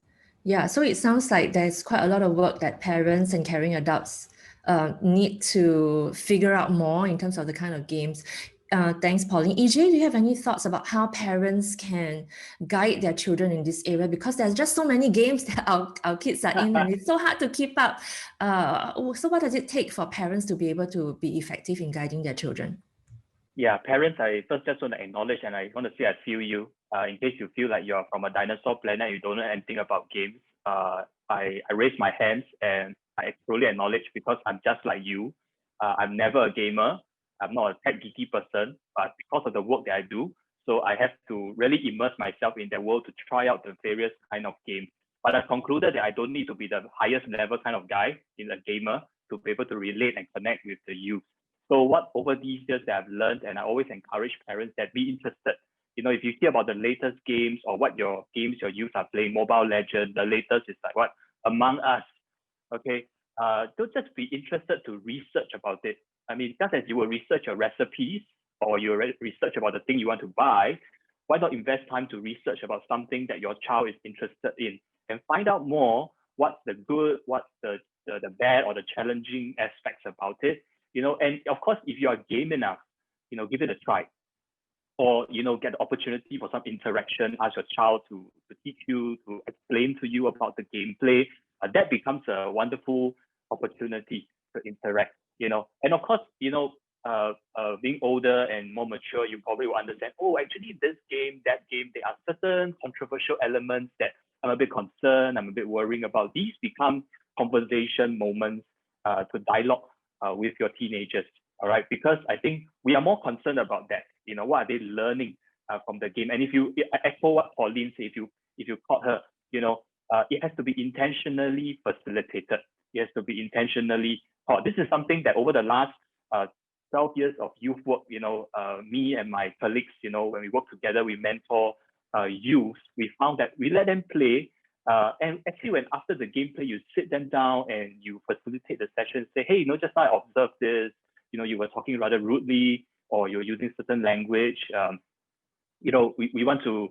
Yeah, so it sounds like there's quite a lot of work that parents and caring adults need to figure out more in terms of the kind of games. Thanks, Pauline. EJ, do you have any thoughts about how parents can guide their children in this area? Because there's just so many games that our kids are in, and it's so hard to keep up. So what does it take for parents to be able to be effective in guiding their children? Yeah, parents, I first just want to acknowledge, and I want to say I feel you. In case you feel like you're from a dinosaur planet, you don't know anything about games. I raise my hands and I truly acknowledge, because I'm just like you. I'm never a gamer. I'm not a tech geeky person, but because of the work that I do, so I have to really immerse myself in that world to try out the various kind of games. But I concluded that I don't need to be the highest level kind of guy in a gamer to be able to relate and connect with the youth. So what over these years that I've learned, and I always encourage parents that be interested. You know, if you hear about the latest games or what your games your youth are playing, Mobile Legends, the latest is like what? Among Us. Okay. Don't just be interested to research about it. I mean, just as you will research your recipes or you research about the thing you want to buy, why not invest time to research about something that your child is interested in and find out more what's the good, what's the bad or the challenging aspects about it. You know, and of course, if you are game enough, you know, give it a try. Or, you know, get the opportunity for some interaction, ask your child to teach you, to explain to you about the gameplay. That becomes a wonderful opportunity to interact, you know. And of course, you know, being older and more mature, you probably will understand, oh, actually this game, that game, there are certain controversial elements that I'm a bit concerned, I'm a bit worrying about. These become conversation moments to dialogue with your teenagers. All right, because I think we are more concerned about that. You know, what are they learning from the game? And if you echo what Pauline said, if you caught her, you know, it has to be intentionally facilitated. It has to be intentionally taught. This is something that over the last 12 years of youth work, you know, me and my colleagues, you know, when we work together, we mentor youth. We found that we let them play. And actually, when after the gameplay, you sit them down and you facilitate the session, say, hey, you know, just now I observed this, you know, you were talking rather rudely, or you're using certain language. You know, we want to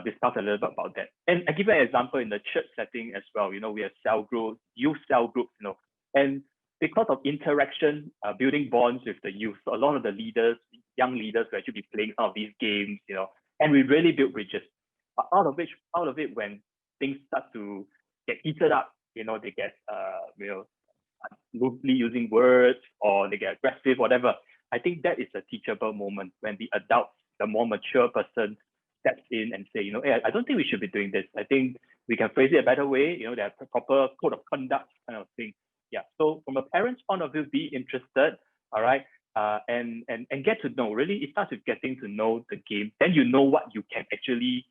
discuss a little bit about that. And I give you an example in the church setting as well. You know, we have cell groups, youth cell groups, you know, and because of interaction, building bonds with the youth, so a lot of the leaders, young leaders will actually be playing some of these games, you know, and we really build bridges. But out of it, when things start to get heated up, you know, they get, you know, loosely using words, or they get aggressive, whatever. I think that is a teachable moment when the adult, the more mature person, steps in and say, you know, hey, I don't think we should be doing this. I think we can phrase it a better way. You know, there's a proper code of conduct kind of thing. Yeah. So from a parent's point of view, be interested. All right. And get to know. Really, it starts with getting to know the game. Then you know what you can actually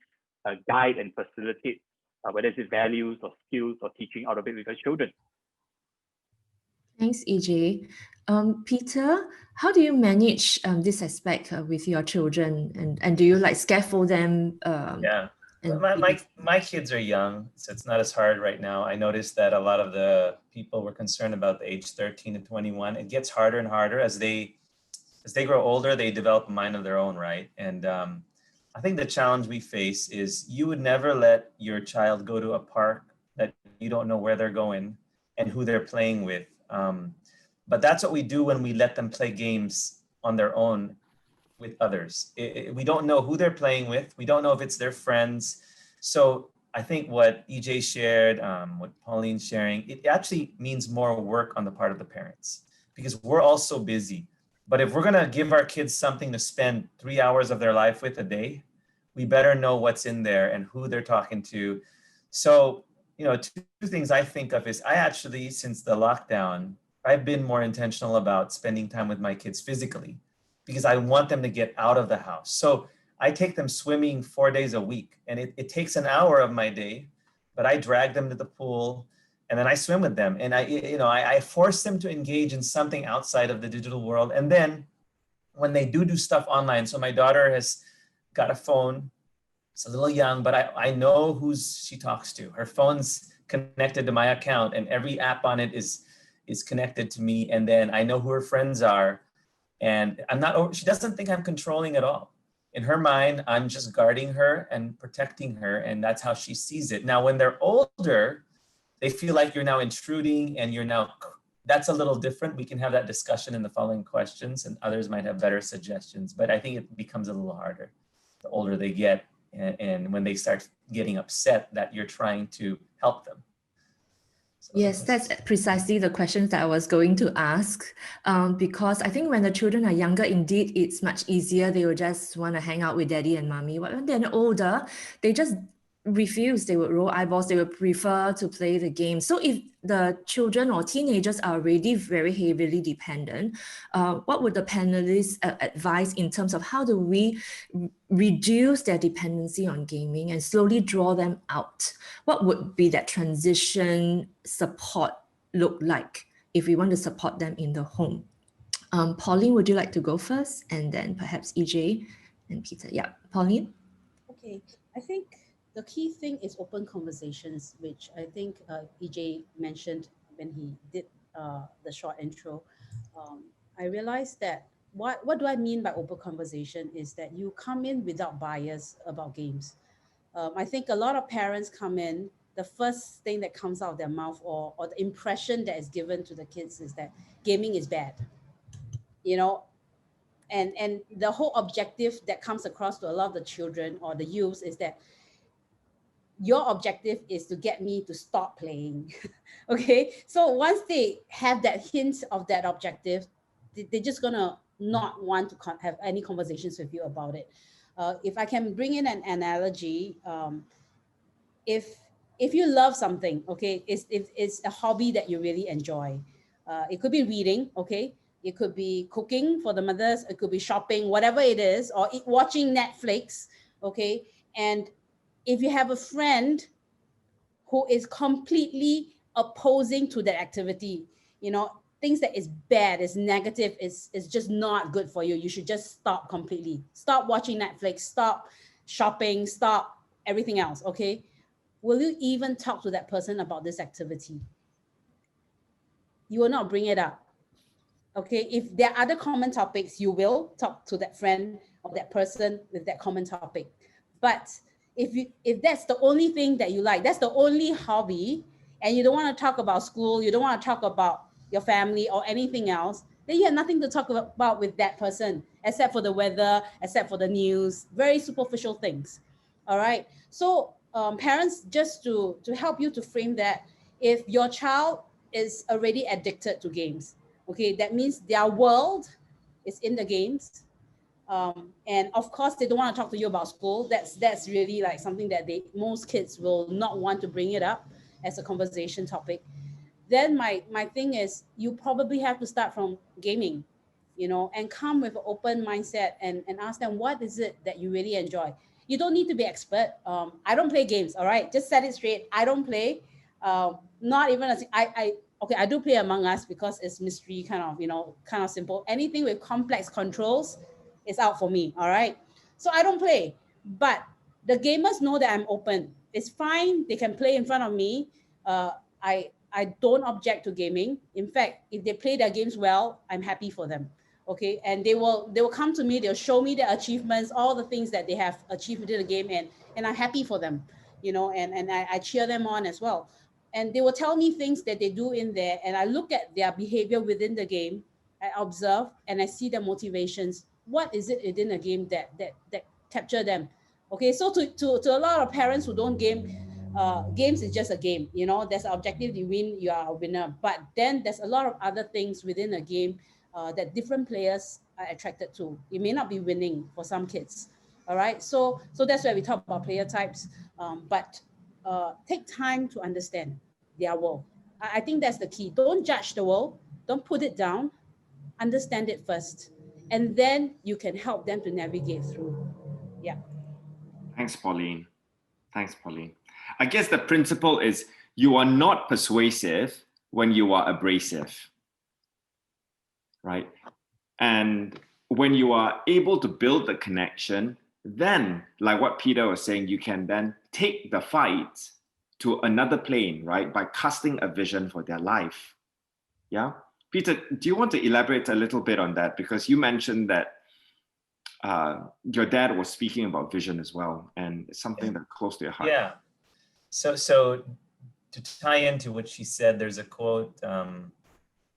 guide and facilitate, whether it's values or skills or teaching out of it with your children. Thanks, EJ. Peter, how do you manage this aspect with your children, and do you like scaffold them? Yeah, my kids are young, so it's not as hard right now. I noticed that a lot of the people were concerned about the age 13 to 21. It gets harder and harder as they grow older. They develop a mind of their own, right? And I think the challenge we face is you would never let your child go to a park that you don't know where they're going and who they're playing with. But that's what we do when we let them play games on their own with others. We don't know who they're playing with. We don't know if it's their friends. So I think what EJ shared, what Pauline's sharing, it actually means more work on the part of the parents, because we're all so busy. But if we're gonna give our kids something to spend 3 hours of their life with a day, we better know what's in there and who they're talking to. So, you know, two things I think of is I actually, since the lockdown, I've been more intentional about spending time with my kids physically, because I want them to get out of the house. So I take them swimming 4 days a week, and it takes an hour of my day, but I drag them to the pool and then I swim with them. And I force them to engage in something outside of the digital world. And then when they do stuff online, so my daughter has got a phone. It's a little young, but I know who she talks to. Her phone's connected to my account, and every app on it is connected to me. And then I know who her friends are. And she doesn't think I'm controlling at all. In her mind, I'm just guarding her and protecting her. And that's how she sees it. Now, when they're older, they feel like you're now intruding and that's a little different. We can have that discussion in the following questions, and others might have better suggestions, but I think it becomes a little harder the older they get. And when they start getting upset that you're trying to help them. So yes, that's precisely the questions that I was going to ask, because I think when the children are younger, indeed, it's much easier. They will just want to hang out with daddy and mommy. But when they're older, they just refuse. They would roll eyeballs. They would prefer to play the game. So if the children or teenagers are already very heavily dependent, what would the panelists advise in terms of how do we reduce their dependency on gaming and slowly draw them out? What would be that transition support look like if we want to support them in the home? Pauline, would you like to go first? And then perhaps EJ and Peter. Yeah, Pauline? Okay, I think the key thing is open conversations, which I think EJ mentioned when he did the short intro. I realized that what do I mean by open conversation is that you come in without bias about games. I think a lot of parents come in, the first thing that comes out of their mouth or the impression that is given to the kids is that gaming is bad, you know, and the whole objective that comes across to a lot of the children or the youths is that your objective is to get me to stop playing. Okay, so once they have that hint of that objective, they're just gonna not want to have any conversations with you about it. If I can bring in an analogy, if you love something, okay, if it's a hobby that you really enjoy, It could be reading, okay? It could be cooking for the mothers. It could be shopping, whatever it is, or watching Netflix, okay? And if you have a friend who is completely opposing to that activity, you know, things that is bad, is negative, is just not good for you, you should just stop completely. Stop watching Netflix, stop shopping, stop everything else, okay? Will you even talk to that person about this activity? You will not bring it up. Okay, if there are other common topics, you will talk to that friend or that person with that common topic. But if that's the only thing that you like, that's the only hobby, and you don't want to talk about school, you don't want to talk about your family or anything else, then you have nothing to talk about with that person, except for the weather, except for the news, very superficial things. All right. So parents, just to help you to frame that, if your child is already addicted to games, okay, that means their world is in the games. And of course, they don't want to talk to you about school. That's really like something that most kids will not want to bring it up as a conversation topic. Then my thing is, you probably have to start from gaming, you know, and come with an open mindset and ask them, what is it that you really enjoy? You don't need to be expert. I don't play games, all right? Just set it straight. I don't play. Not even as okay, I do play Among Us because it's mystery, kind of, you know, kind of simple. Anything with complex controls is out for me, all right? So I don't play, but the gamers know that I'm open. It's fine. They can play in front of me. I don't object to gaming. In fact, if they play their games well, I'm happy for them. Okay, and they will come to me. They'll show me their achievements, all the things that they have achieved within the game, and I'm happy for them. You know, and I cheer them on as well. And they will tell me things that they do in there, and I look at their behavior within the game. I observe and I see their motivations. What is it within a game that capture them? Okay, so to a lot of parents who don't game, games is just a game. You know, there's an objective. You win, you are a winner. But then there's a lot of other things within a game that different players are attracted to. You may not be winning for some kids. All right, so that's where we talk about player types. But take time to understand their world. I think that's the key. Don't judge the world. Don't put it down. Understand it first, and then you can help them to navigate through. Yeah. Thanks, Pauline. Thanks, Pauline. I guess the principle is you are not persuasive when you are abrasive, right? And when you are able to build the connection, then, like what Peter was saying, you can then take the fight to another plane, right? By casting a vision for their life. Yeah? Peter, do you want to elaborate a little bit on that? Because you mentioned that your dad was speaking about vision as well, and it's something that's close to your heart. Yeah. So to tie into what she said, there's a quote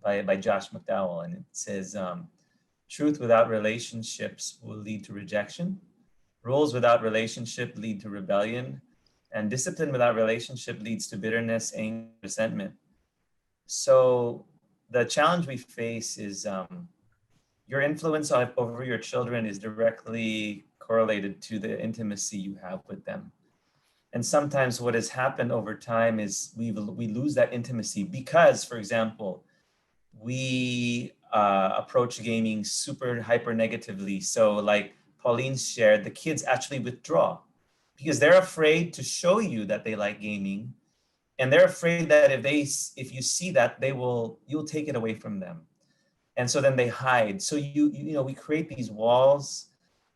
by Josh McDowell, and it says, truth without relationships will lead to rejection. Rules without relationship lead to rebellion. And discipline without relationship leads to bitterness, anger, resentment. So the challenge we face is your influence over your children is directly correlated to the intimacy you have with them. And sometimes what has happened over time is we lose that intimacy because, for example, we approach gaming super hyper negatively. So like Pauline shared, the kids actually withdraw because they're afraid to show you that they like gaming. And they're afraid that if you see that, you'll take it away from them. And so then they hide. So we create these walls.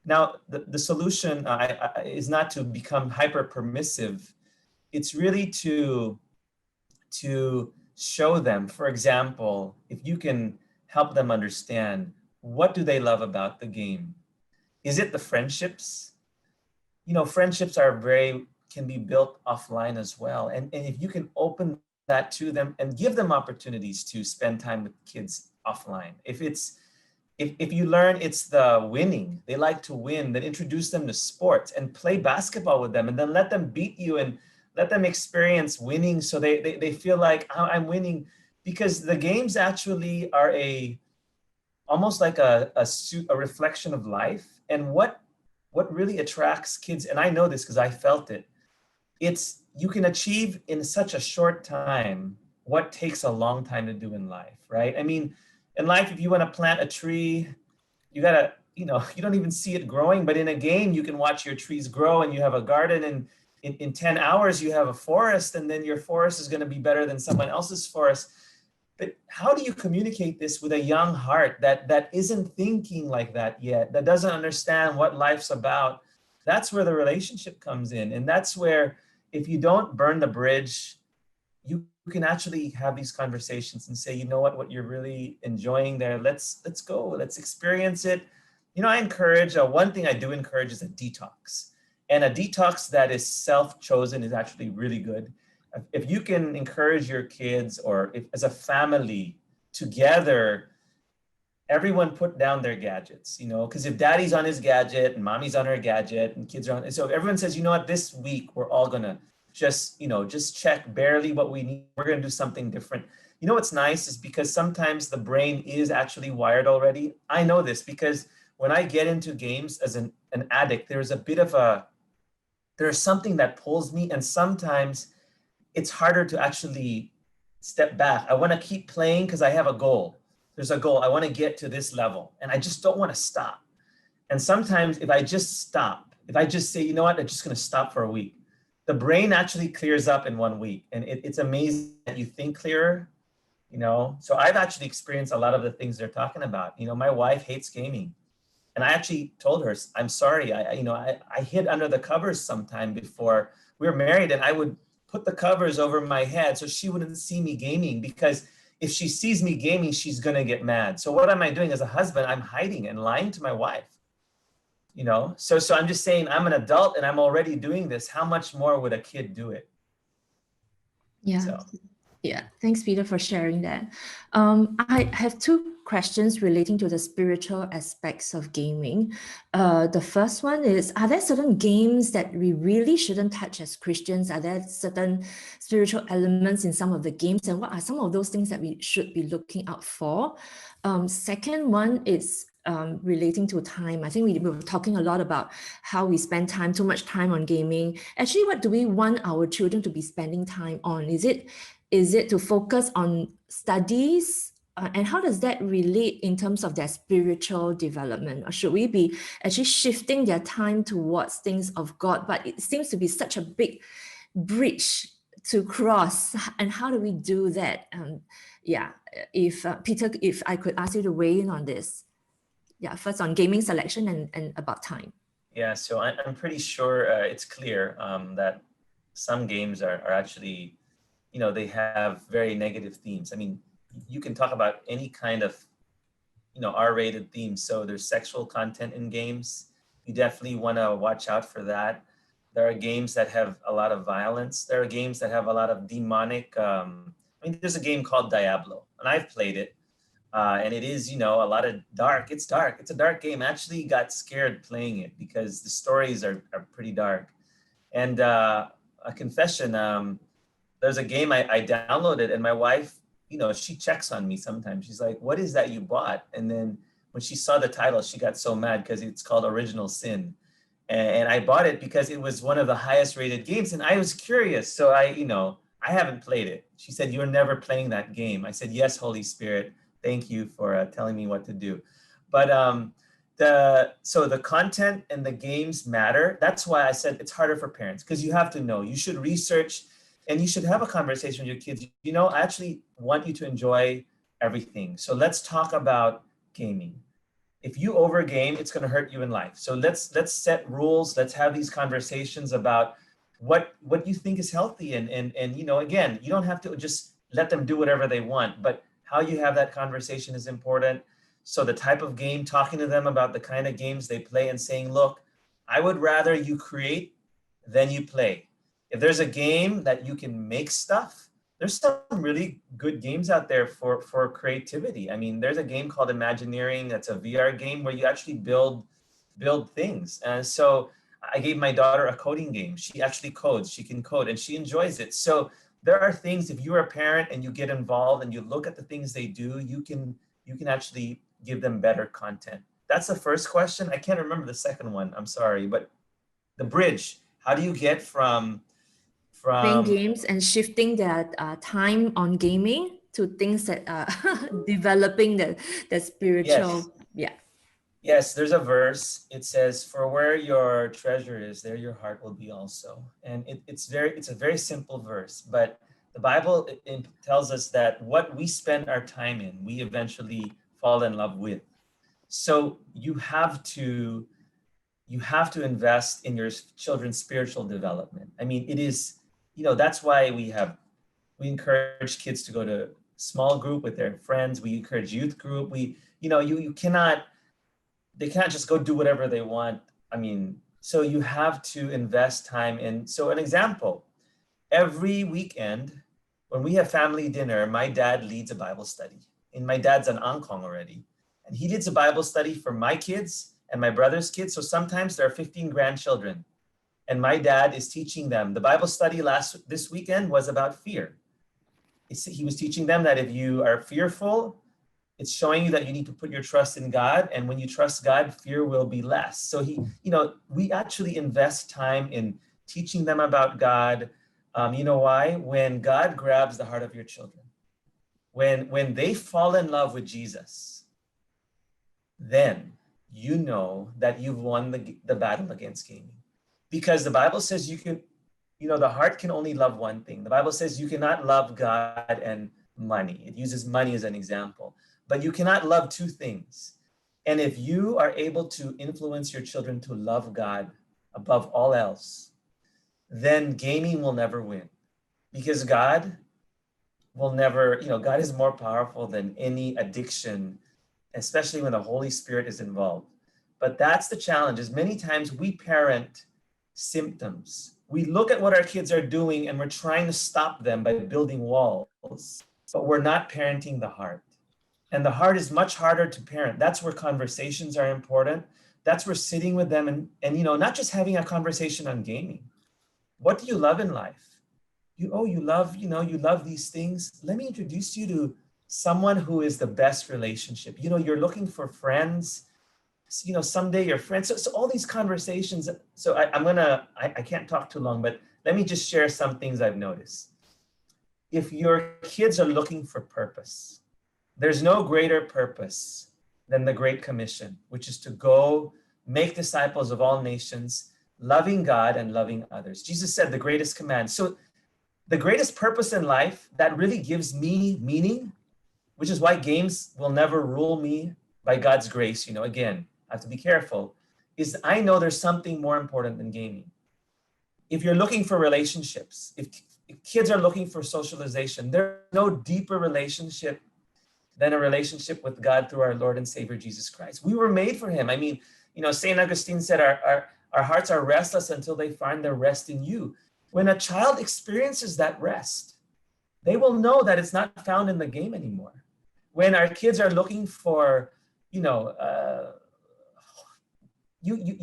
Now, the solution is not to become hyper permissive. It's really to show them, for example, if you can help them understand, what do they love about the game? Is it the friendships? You know, friendships can be built offline as well. And if you can open that to them and give them opportunities to spend time with kids offline. If you learn it's the winning, they like to win, then introduce them to sports and play basketball with them and then let them beat you and let them experience winning so they feel like I'm winning, because the games actually are almost like a reflection of life. And what really attracts kids, and I know this because I felt it, it's you can achieve in such a short time what takes a long time to do in life, right? I mean, in life, if you want to plant a tree, you gotta, you don't even see it growing, but in a game, you can watch your trees grow and you have a garden, and in 10 hours, you have a forest, and then your forest is gonna be better than someone else's forest. But how do you communicate this with a young heart that isn't thinking like that yet, that doesn't understand what life's about? That's where the relationship comes in. And that's where, if you don't burn the bridge, you can actually have these conversations and say, you know what you're really enjoying there, let's go, let's experience it. I encourage, one thing I do encourage is a detox. And a detox that is self-chosen is actually really good. If you can encourage your kids, or if as a family together, everyone put down their gadgets, because if daddy's on his gadget and mommy's on her gadget and kids are on, so if everyone says, you know what, this week we're all gonna just check barely what we need, we're gonna do something different. What's nice is, because sometimes the brain is actually wired already. I know this because when I get into games as an addict, there's something that pulls me, and sometimes it's harder to actually step back. I want to keep playing because I have a goal. There's a goal. I want to get to this level, and I just don't want to stop. And sometimes if I just stop, if I just say, you know what, I'm just going to stop for a week, the brain actually clears up in 1 week. And it's amazing that you think clearer, So I've actually experienced a lot of the things they're talking about. My wife hates gaming. And I actually told her, I'm sorry, I hid under the covers sometime before we were married, and I would put the covers over my head so she wouldn't see me gaming, because if she sees me gaming, she's gonna get mad. So what am I doing as a husband? I'm hiding and lying to my wife, So I'm just saying, I'm an adult and I'm already doing this. How much more would a kid do it? Yeah. So. Yeah, thanks, Peter, for sharing that. I have two questions relating to the spiritual aspects of gaming. The first one is, are there certain games that we really shouldn't touch as Christians? Are there certain spiritual elements in some of the games? And what are some of those things that we should be looking out for? Second one is relating to time. I think we were talking a lot about how we spend too much time on gaming. Actually, what do we want our children to be spending time on? Is it to focus on studies? And how does that relate in terms of their spiritual development? Or should we be actually shifting their time towards things of God? But it seems to be such a big bridge to cross. And how do we do that? If Peter, if I could ask you to weigh in on this. Yeah, first on gaming selection and about time. Yeah, so I'm pretty sure it's clear that some games are actually, they have very negative themes. I mean, you can talk about any kind of, R-rated themes. So there's sexual content in games. You definitely want to watch out for that. There are games that have a lot of violence. There are games that have a lot of demonic. There's a game called Diablo, and I've played it. And it is, a lot of dark. It's dark. It's a dark game. I actually got scared playing it because the stories are pretty dark. And a confession, there's a game I downloaded, and my wife, she checks on me sometimes. She's like, what is that you bought? And then when she saw the title, she got so mad because it's called Original Sin. And I bought it because it was one of the highest rated games. And I was curious. So I haven't played it. She said, you're never playing that game. I said, yes, Holy Spirit. Thank you for telling me what to do. But so the content and the games matter. That's why I said it's harder for parents, because you have to know. You should research and you should have a conversation with your kids. I actually want you to enjoy everything. So let's talk about gaming. If you overgame, it's going to hurt you in life. So let's set rules. Let's have these conversations about what you think is healthy. And again, you don't have to just let them do whatever they want, but how you have that conversation is important. So the type of game, talking to them about the kind of games they play and saying, look, I would rather you create than you play. If there's a game that you can make stuff, there's some really good games out there for creativity. I mean, there's a game called Imagineering. That's a VR game where you actually build things. And so I gave my daughter a coding game. She actually codes, she can code, and she enjoys it. So there are things, if you're a parent and you get involved and you look at the things they do, you can actually give them better content. That's the first question. I can't remember the second one, I'm sorry, but the bridge, how do you get from playing from, games and shifting their time on gaming to things that are developing the spiritual. Yeah. yes, there's a verse. It says, "For where your treasure is, there your heart will be also." And it's a very simple verse, but the Bible it tells us that what we spend our time in, we eventually fall in love with. So you have to invest in your children's spiritual development. I mean, it is, that's why we encourage kids to go to small group with their friends. We encourage youth group. They can't just go do whatever they want. I mean, so you have to invest time in. So an example, every weekend when we have family dinner, my dad leads a Bible study. And my dad's an Angkong already. And he leads a Bible study for my kids and my brother's kids. So sometimes there are 15 grandchildren. And my dad is teaching them. The Bible study this weekend was about fear. He was teaching them that if you are fearful, it's showing you that you need to put your trust in God. And when you trust God, fear will be less. So we actually invest time in teaching them about God. You know why? When God grabs the heart of your children, when they fall in love with Jesus, then you know that you've won the battle against gaming. Because the Bible says the heart can only love one thing. The Bible says you cannot love God and money. It uses money as an example, but you cannot love two things. And if you are able to influence your children to love God above all else, then gaming will never win, because God will never, God is more powerful than any addiction, especially when the Holy Spirit is involved. But that's the challenge, is many times we parent symptoms. We look at what our kids are doing and we're trying to stop them by building walls, but we're not parenting the heart. And the heart is much harder to parent. That's where conversations are important. That's where sitting with them and not just having a conversation on gaming. What do you love in life? You love these things. Let me introduce you to someone who is the best relationship. You're looking for friends. Someday your friends. So all these conversations. So I can't talk too long, but let me just share some things I've noticed. If your kids are looking for purpose, there's no greater purpose than the Great Commission, which is to go make disciples of all nations, loving God and loving others. Jesus said the greatest command. So the greatest purpose in life that really gives me meaning, which is why games will never rule me by God's grace. Again, I have to be careful, is I know there's something more important than gaming. If you're looking for relationships, if kids are looking for socialization, there's no deeper relationship than a relationship with God through our Lord and Savior, Jesus Christ. We were made for him. I mean, St. Augustine said our hearts are restless until they find their rest in you. When a child experiences that rest, they will know that it's not found in the game anymore. When our kids are looking for, you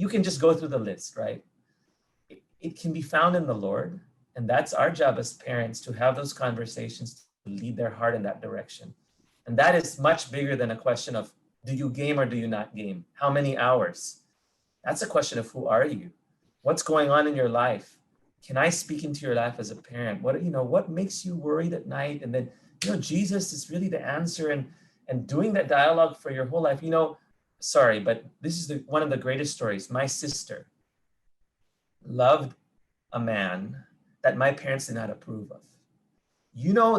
can just go through the list, right? It can be found in the Lord. And that's our job as parents, to have those conversations, to lead their heart in that direction. And that is much bigger than a question of, do you game or do you not game? How many hours? That's a question of, who are you? What's going on in your life? Can I speak into your life as a parent? What makes you worried at night? And then, Jesus is really the answer, and doing that dialogue for your whole life. Sorry, but this is one of the greatest stories. My sister loved a man that my parents did not approve of.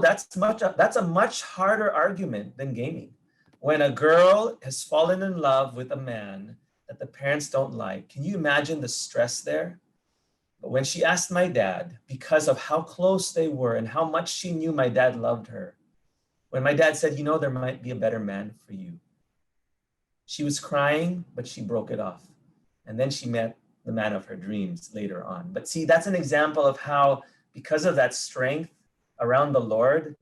That's a much harder argument than gaming. When a girl has fallen in love with a man that the parents don't like, can you imagine the stress there? But when she asked my dad, because of how close they were and how much she knew my dad loved her, when my dad said, there might be a better man for you, she was crying, but she broke it off. And then she met the man of her dreams later on. But see, that's an example of how, because of that strength around the Lord,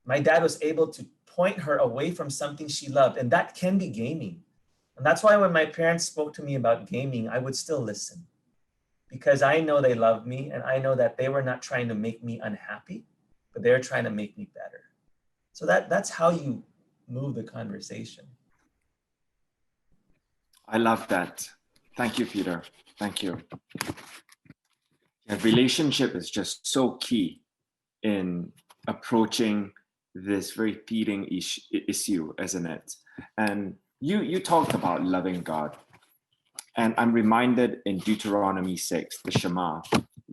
my dad was able to point her away from something she loved. And that can be gaming. And that's why when my parents spoke to me about gaming, I would still listen. Because I know they love me, and I know that they were not trying to make me unhappy, but they're trying to make me better. So that's how you move the conversation. I love that. Thank you, Peter. Thank you. And relationship is just so key in approaching this very feeding issue, isn't it? And you talked about loving God. And I'm reminded in Deuteronomy 6, the Shema,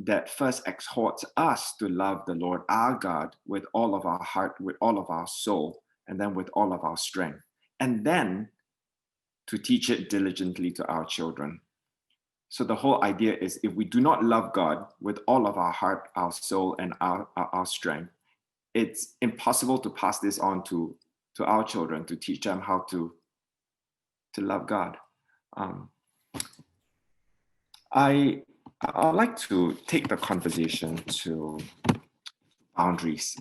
that first exhorts us to love the Lord our God with all of our heart, with all of our soul, and then with all of our strength. And then to teach it diligently to our children. So the whole idea is, if we do not love God with all of our heart, our soul, and our strength, it's impossible to pass this on to our children, to teach them how to love God. I'd like to take the conversation to boundaries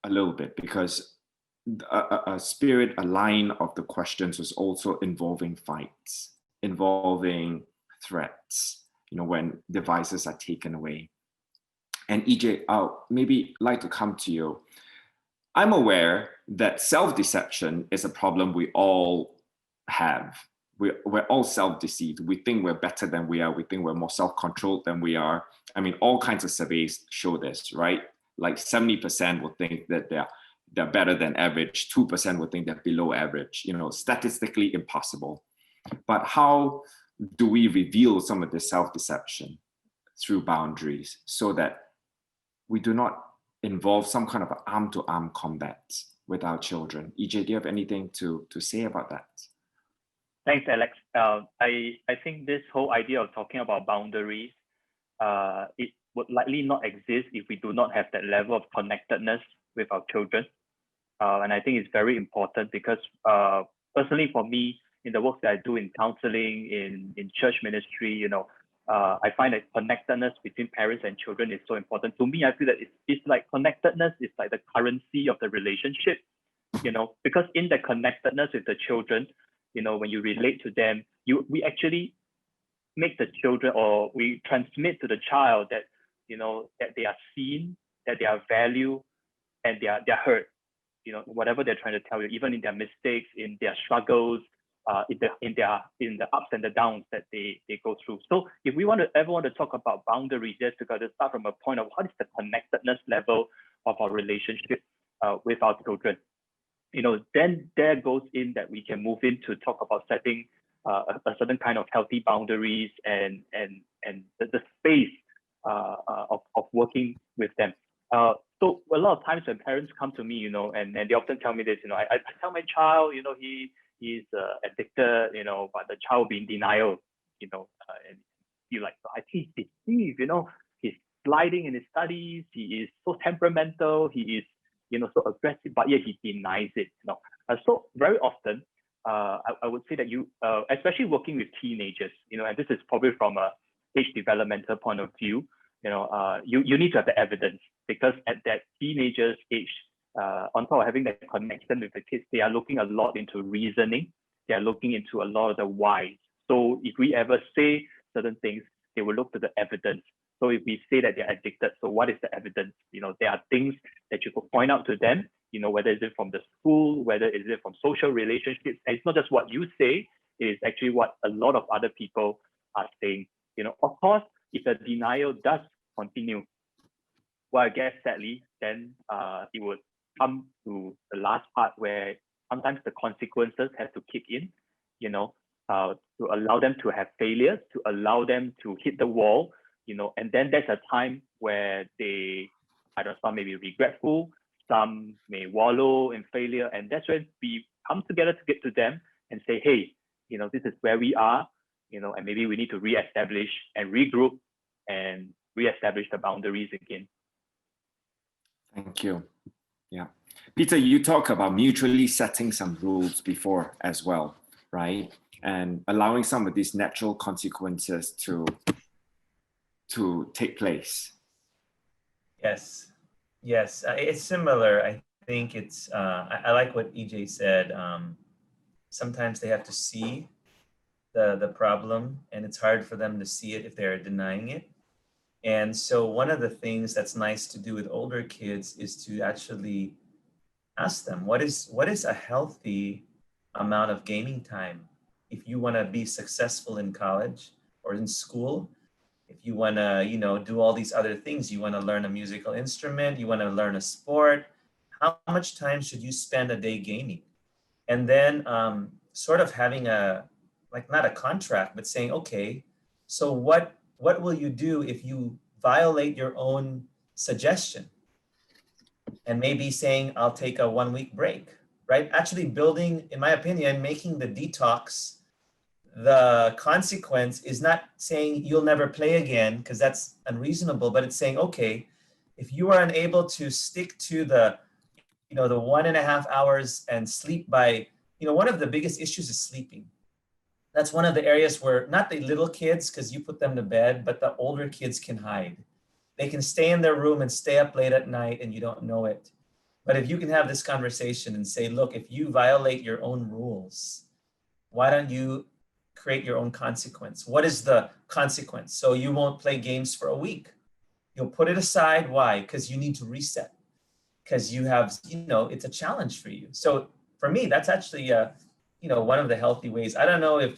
a little bit, because a line of the questions was also involving fights, involving threats, when devices are taken away. And EJ, I'll maybe like to come to you. I'm aware that self-deception is a problem we all have. We're all self-deceived. We think we're better than we are. We think we're more self-controlled than we are. I mean, all kinds of surveys show this, right? Like 70% will think that they're better than average. 2% will think they're below average. Statistically impossible. But how do we reveal some of this self-deception through boundaries so that we do not involve some kind of arm-to-arm combat with our children? EJ, do you have anything to say about that? Thanks, Alex. I think this whole idea of talking about boundaries, it would likely not exist if we do not have that level of connectedness with our children. And I think it's very important because personally for me, in the work that I do in counseling, in church ministry, I find that connectedness between parents and children is so important. To me, I feel that it's like connectedness is like the currency of the relationship, because in the connectedness with the children, when you relate to them, we actually make the children, or we transmit to the child that, that they are seen, that they are valued, and they are heard, whatever they're trying to tell you, even in their mistakes, in their struggles, in the ups and the downs that they go through. So if we ever want to talk about boundaries, just to start from a point of what is the connectedness level of our relationship with our children, then there goes in that we can move in to talk about setting a certain kind of healthy boundaries and the space of working with them. So a lot of times when parents come to me, and they often tell me this, I tell my child, he's addicted, but the child will be in denial, and feel like, I think he's deceived, he's sliding in his studies, he is so temperamental, he is, so aggressive, but yet he denies it, So very often, I would say that you, especially working with teenagers, and this is probably from a age developmental point of view, you need to have the evidence, because at that teenager's age, on top of having that connection with the kids, they are looking a lot into reasoning. They are looking into a lot of the why. So if we ever say certain things, they will look to the evidence. So if we say that they're addicted, so what is the evidence? There are things that you could point out to them, whether it's from the school, whether it's from social relationships. And it's not just what you say, it is actually what a lot of other people are saying. Of course, if the denial does continue, well, I guess sadly, then it would come to the last part where sometimes the consequences have to kick in, to allow them to have failures, to allow them to hit the wall, and then there's a time where some may be regretful, some may wallow in failure, and that's when we come together to get to them and say, hey, this is where we are, and maybe we need to reestablish and regroup and reestablish the boundaries again. Thank you. Yeah. Peter, you talk about mutually setting some rules before as well, right? And allowing some of these natural consequences to take place. Yes, it's similar. I think it's, I like what EJ said. Sometimes they have to see the problem, and it's hard for them to see it if they're denying it. And so one of the things that's nice to do with older kids is to actually ask them, what is a healthy amount of gaming time if you want to be successful in college or in school? if you want to, you know, do all these other things, you want to learn a musical instrument, you want to learn a sport, how much time should you spend a day gaming? And then sort of having a, like not a contract, but saying, okay, so what will you do if you violate your own suggestion? And maybe saying, I'll take a 1 week break, right? Actually building, in my opinion, making the detox, the consequence is not saying you'll never play again, because that's unreasonable, but it's saying, okay, if you are unable to stick to the, you know, the 1.5 hours and sleep by, you know, one of the biggest issues is sleeping. That's one of the areas where not the little kids, because you put them to bed, but the older kids can hide. They can stay in their room and stay up late at night and you don't know it. But if you can have this conversation and say, look, if you violate your own rules, why don't you create your own consequence? What is the consequence? So you won't play games for a week. You'll put it aside. Why? Because you need to reset. Because you have, you know, it's a challenge for you. So for me, that's actually, you know, one of the healthy ways. I don't know if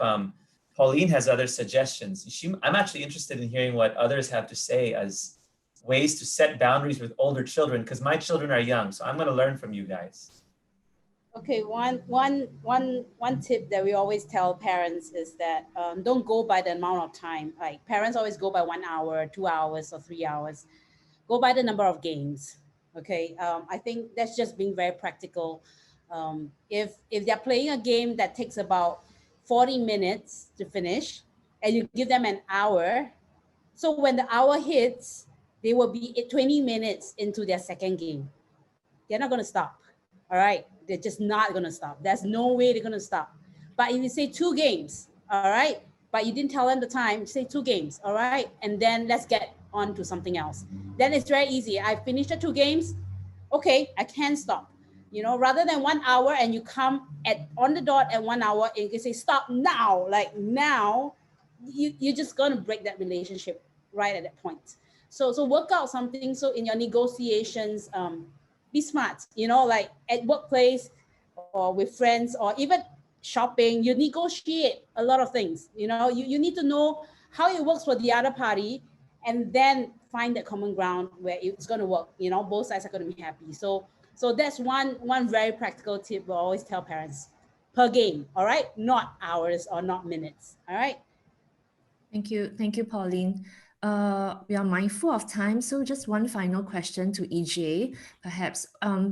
Pauline has other suggestions. I'm actually interested in hearing what others have to say as ways to set boundaries with older children, because my children are young. So I'm going to learn from you guys. Okay, one tip that we always tell parents is that don't go by the amount of time. Like parents always go by 1 hour, 2 hours, or 3 hours. Go by the number of games. Okay, I think that's just being very practical. If they're playing a game that takes about 40 minutes to finish, and you give them an hour, so when the hour hits, they will be 20 minutes into their second game. They're not going to stop. All right. They're just not going to stop. There's no way they're going to stop. But if you say 2 games, all right, but you didn't tell them the time, say 2 games, all right, and then let's get on to something else. Then it's very easy. I finished the 2 games. Okay, I can stop. You know, rather than 1 hour and you come on the dot at 1 hour and you say stop now, like now, you're just going to break that relationship right at that point. So work out something. So in your negotiations, be smart, you know, like at workplace or with friends or even shopping, you negotiate a lot of things. You know, you need to know how it works for the other party and then find that common ground where it's going to work. You know, both sides are going to be happy. So that's one very practical tip we always tell parents: per game, all right, not hours or not minutes. All right. Thank you, Pauline. We are mindful of time, so just one final question to EJ. Perhaps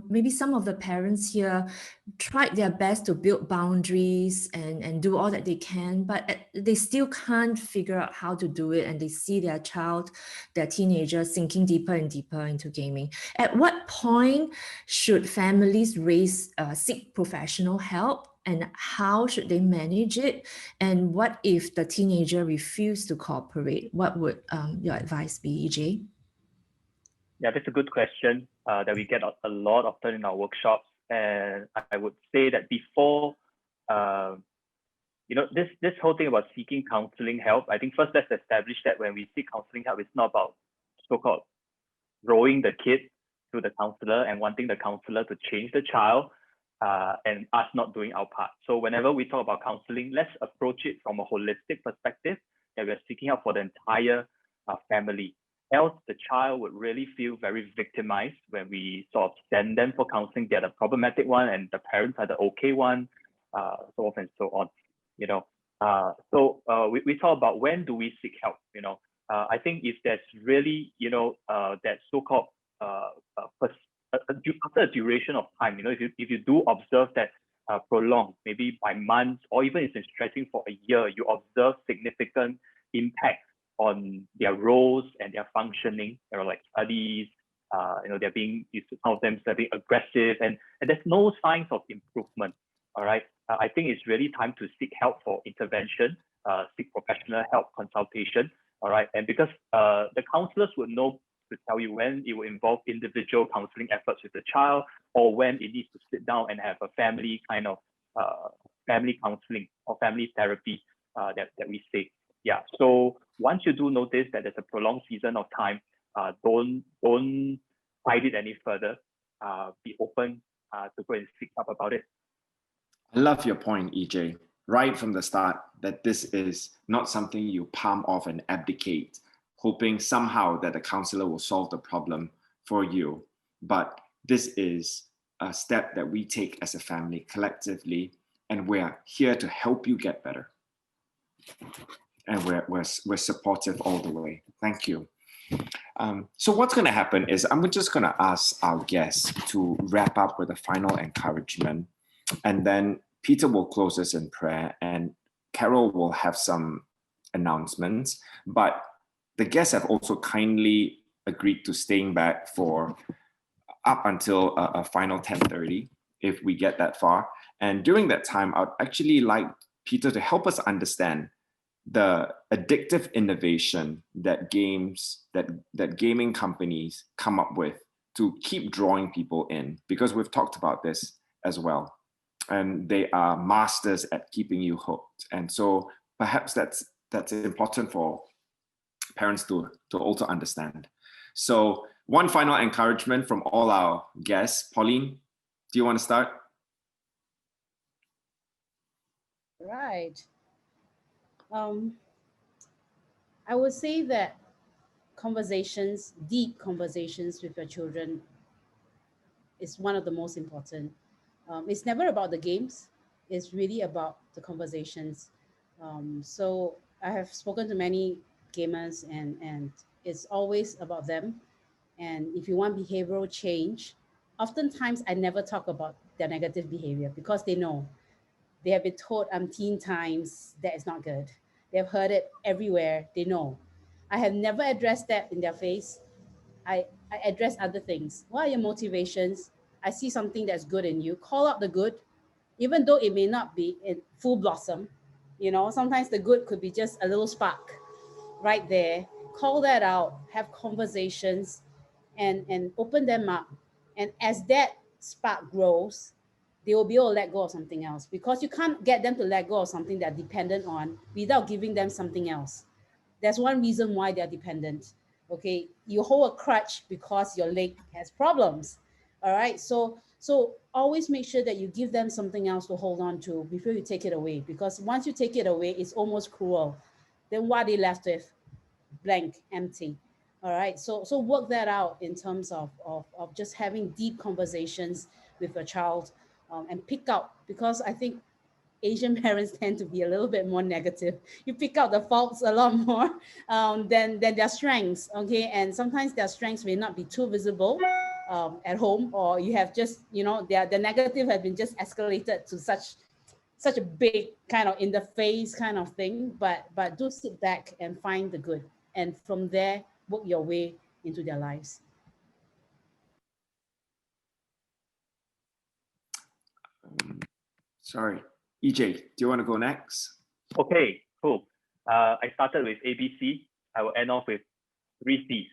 maybe some of the parents here tried their best to build boundaries and do all that they can, but they still can't figure out how to do it, and they see their child, their teenager, sinking deeper and deeper into gaming. At what point should families seek professional help? And how should they manage it? And what if the teenager refused to cooperate? What would your advice be, EJ? Yeah, that's a good question that we get a lot often in our workshops. And I would say that before, you know, this whole thing about seeking counseling help, I think first let's establish that when we seek counseling help, it's not about so-called rowing the kid to the counselor and wanting the counselor to change the child. And us not doing our part. So whenever we talk about counseling, let's approach it from a holistic perspective that we're seeking help for the entire family. Else the child would really feel very victimized when we sort of send them for counseling. They're the problematic one and the parents are the okay one, so forth and so on. You know, we talk about when do we seek help. You know, I think if there's really, you know, that so-called after a duration of time, you know, if you do observe that prolonged, maybe by months, or even if it's stretching for a year, you observe significant impact on their roles and their functioning, you know, like studies, you know, they're being, some of them are being aggressive, and there's no signs of improvement. All right, I think it's really time to seek help for intervention, seek professional help, consultation. All right, and because the counselors would know to tell you when it will involve individual counseling efforts with the child, or when it needs to sit down and have a family kind of family counseling or family therapy that we say. Yeah. So once you do notice that there's a prolonged season of time, don't hide it any further. Be open to go and seek up about it. I love your point, EJ, right from the start, that this is not something you palm off and abdicate hoping somehow that the counselor will solve the problem for you. But this is a step that we take as a family collectively, and we're here to help you get better. And we're supportive all the way. Thank you. So what's going to happen is I'm just going to ask our guests to wrap up with a final encouragement, and then Peter will close us in prayer, and Carol will have some announcements. But the guests have also kindly agreed to staying back for up until a final 10:30 if we get that far. And during that time, I'd actually like Peter to help us understand the addictive innovation that gaming companies come up with to keep drawing people in, because we've talked about this as well, and they are masters at keeping you hooked. And so perhaps that's important for parents to also understand. So one final encouragement from all our guests. Pauline, do you want to start? Right. I would say that conversations, deep conversations with your children is one of the most important. It's never about the games. It's really about the conversations. So I have spoken to many gamers, and it's always about them. And if you want behavioral change, oftentimes I never talk about their negative behavior because they know. They have been told umpteen times that it's not good. They've heard it everywhere. They know. I have never addressed that in their face. I address other things. What are your motivations? I see something that's good in you. Call out the good, even though it may not be in full blossom. You know, sometimes the good could be just a little spark right there. Call that out, have conversations, and open them up. And as that spark grows, they will be able to let go of something else, because you can't get them to let go of something they're dependent on without giving them something else. That's one reason why they're dependent. Okay, you hold a crutch because your leg has problems. All right, so always make sure that you give them something else to hold on to before you take it away, because once you take it away, it's almost cruel. Then what are they left with? Blank, empty. All right, so work that out in terms of just having deep conversations with your child, and pick out, because I think Asian parents tend to be a little bit more negative. You pick out the faults a lot more than their strengths, okay? And sometimes their strengths may not be too visible at home, or you have just, you know, the negative has been just escalated to such a big kind of in the face kind of thing, but do sit back and find the good. And from there, work your way into their lives. Sorry, EJ, do you want to go next? Okay, cool. I started with ABC. I will end off with 3 C's.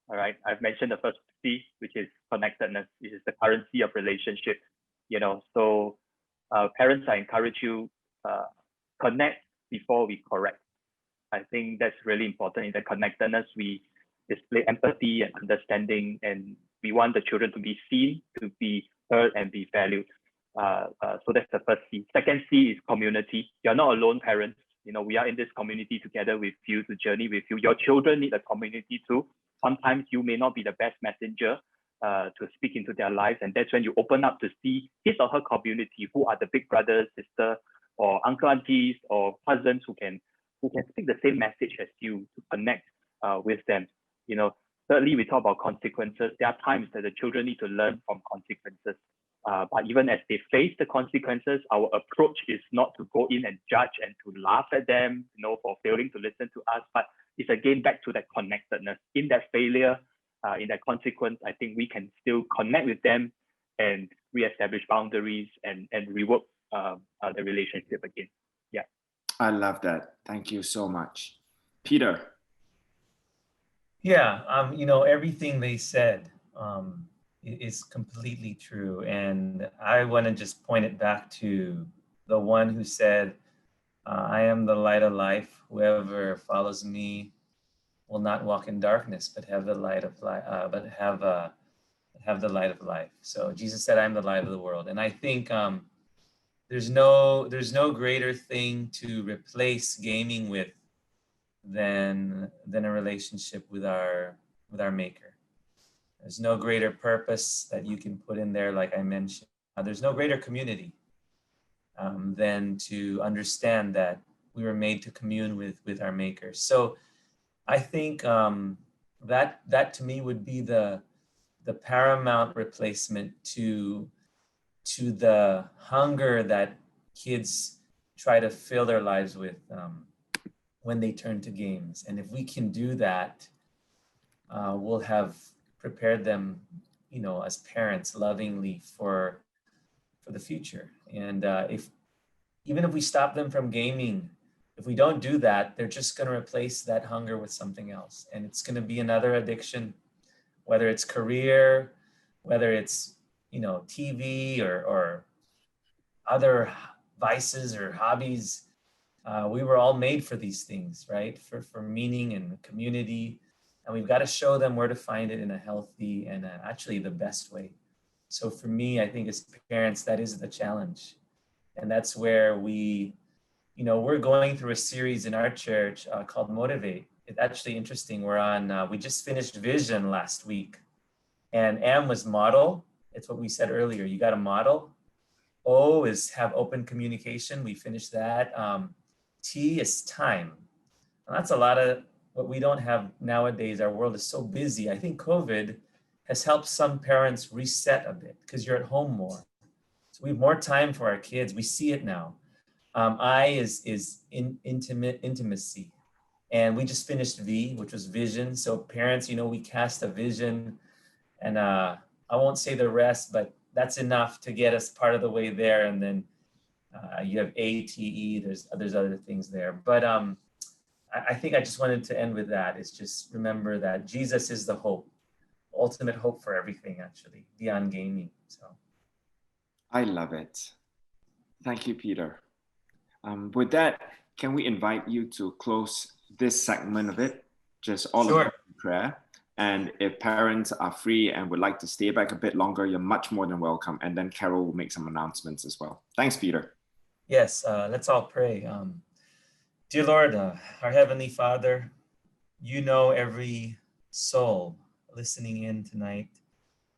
All right. I've mentioned the first C, which is connectedness. This is the currency of relationship. You know, so parents, I encourage you, connect before we correct. I think that's really important. In the connectedness, we display empathy and understanding, and we want the children to be seen, to be heard, and be valued. So that's the first C. Second C is community. You're not alone, parents. You know, we are in this community together with you, to journey with you. Your children need a community too. Sometimes you may not be the best messenger to speak into their lives, and that's when you open up to see his or her community, who are the big brothers, sister, or uncle, aunties, or cousins who can speak the same message as you, to connect with them. You know, thirdly, we talk about consequences. There are times that the children need to learn from consequences. But even as they face the consequences, our approach is not to go in and judge and to laugh at them, you know, for failing to listen to us, but it's again back to that connectedness. In that failure, in that consequence, I think we can still connect with them and reestablish boundaries and rework the relationship again. Yeah. I love that. Thank you so much. Peter. Yeah, you know, everything they said is completely true. And I want to just point it back to the one who said, I am the light of life. Whoever follows me will not walk in darkness, but have the light of life, have the light of life. So Jesus said, I am the light of the world. And I think there's no greater thing to replace gaming with than a relationship with our Maker. There's no greater purpose that you can put in there, like I mentioned. There's no greater community than to understand that we were made to commune with our Maker. So I think that to me would be the paramount replacement to the hunger that kids try to fill their lives with when they turn to games. And if we can do that, we'll have prepared them, as parents, lovingly for the future. And even if we stop them from gaming, if we don't do that, they're just going to replace that hunger with something else. And it's going to be another addiction, whether it's career, whether it's, TV or other vices or hobbies. We were all made for these things, right? For meaning and community. And we've got to show them where to find it in a healthy and actually the best way. So for me, I think as parents, that is the challenge. And that's where we're going through a series in our church called Motivate. It's actually interesting. We just finished Vision last week. And M was model. It's what we said earlier. You got a model. O is have open communication. We finished that. T is time. And that's a lot of what we don't have nowadays. Our world is so busy. I think COVID has helped some parents reset a bit because you're at home more. So we have more time for our kids. We see it now. I is intimacy. And we just finished V, which was vision. So parents, we cast a vision. And I won't say the rest, but that's enough to get us part of the way there. And then you have ATE, there's other things there. But I think I just wanted to end with that, is just remember that Jesus is the hope, ultimate hope for everything, actually, beyond gaming. So I love it. Thank you, Peter. With that, can we invite you to close this segment of it? Just all Sure. of it in prayer. And if parents are free and would like to stay back a bit longer, you're much more than welcome. And then Carol will make some announcements as well. Thanks, Peter. Yes, let's all pray. Dear Lord, our Heavenly Father, you know every soul listening in tonight,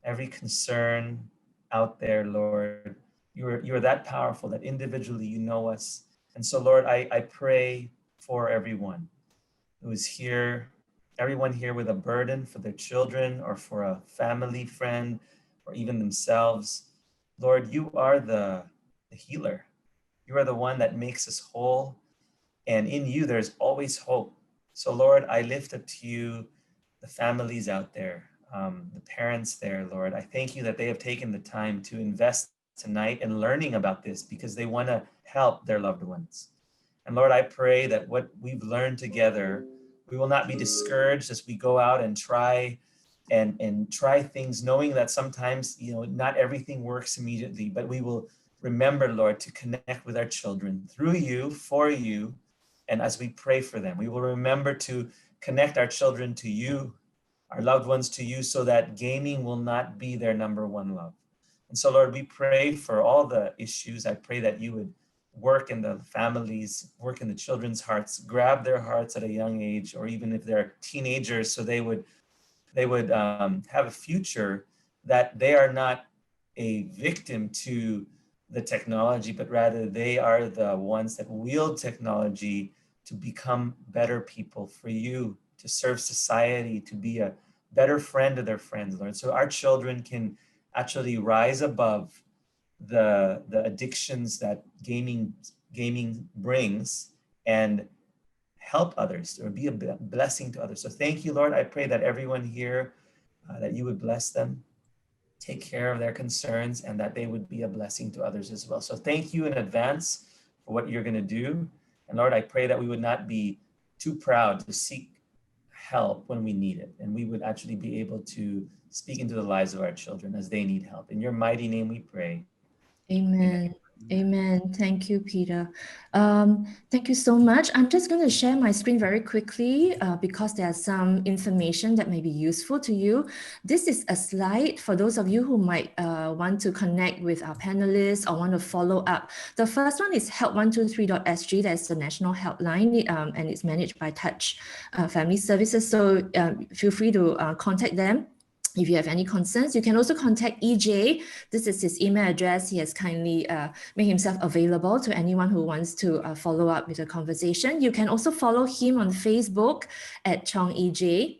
every concern out there, Lord. You're that powerful that individually you know us. And so, Lord, I pray for everyone who is here, everyone here with a burden for their children or for a family friend or even themselves. Lord, you are the healer. You are the one that makes us whole. And in you, there's always hope. So Lord, I lift up to you the families out there, the parents there, Lord. I thank you that they have taken the time to invest tonight in learning about this because they want to help their loved ones. And Lord, I pray that what we've learned together, we will not be discouraged as we go out and try things, knowing that sometimes, not everything works immediately, but we will remember, Lord, to connect with our children through you, for you. And as we pray for them, we will remember to connect our children to you, our loved ones to you, so that gaming will not be their number one love. And so, Lord, we pray for all the issues. I pray that you would work in the families, work in the children's hearts, grab their hearts at a young age, or even if they're teenagers, so they would have a future that they are not a victim to the technology, but rather they are the ones that wield technology to become better people for you, to serve society, to be a better friend to their friends, Lord. So our children can actually rise above the addictions that gaming brings and help others or be a blessing to others. So thank you, Lord. I pray that everyone here, that you would bless them, take care of their concerns, and that they would be a blessing to others as well. So thank you in advance for what you're going to do. And Lord, I pray that we would not be too proud to seek help when we need it. And we would actually be able to speak into the lives of our children as they need help. In your mighty name we pray. Amen. Amen. Thank you, Peter. Thank you so much. I'm just going to share my screen very quickly because there's some information that may be useful to you. This is a slide for those of you who might want to connect with our panelists or want to follow up. The first one is help123.sg. That's the national helpline, and it's managed by Touch Family Services. So feel free to contact them if you have any concerns. You can also contact EJ. This is his email address. He has kindly made himself available to anyone who wants to follow up with a conversation. You can also follow him on Facebook at Chong Ee Jay.